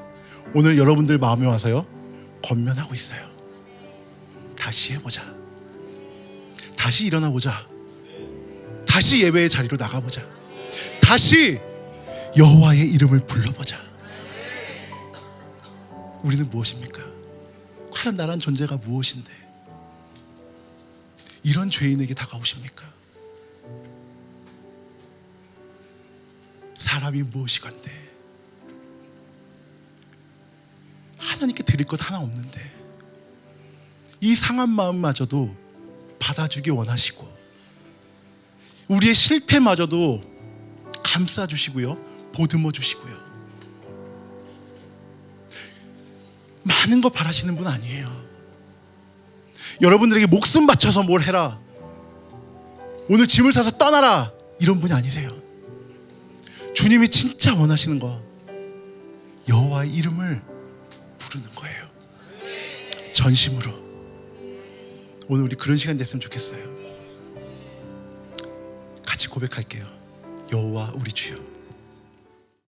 오늘 여러분들 마음에 와서요, 권면하고 있어요. 다시 해보자. 다시 일어나보자. 다시 예배의 자리로 나가보자. 다시 여호와의 이름을 불러보자. 우리는 무엇입니까? 과연 나란 존재가 무엇인데 이런 죄인에게 다가오십니까? 사람이 무엇이건데 하나님께 드릴 것 하나 없는데 이 상한 마음마저도 받아주기 원하시고, 우리의 실패마저도 감싸주시고요, 보듬어 주시고요. 많은 거 바라시는 분 아니에요. 여러분들에게 목숨 바쳐서 뭘 해라, 오늘 짐을 싸서 떠나라, 이런 분이 아니세요. 주님이 진짜 원하시는 거, 여호와의 이름을 부르는 거예요. 전심으로. 오늘 우리 그런 시간 됐으면 좋겠어요. 같이 고백할게요. 여호와 우리 주여,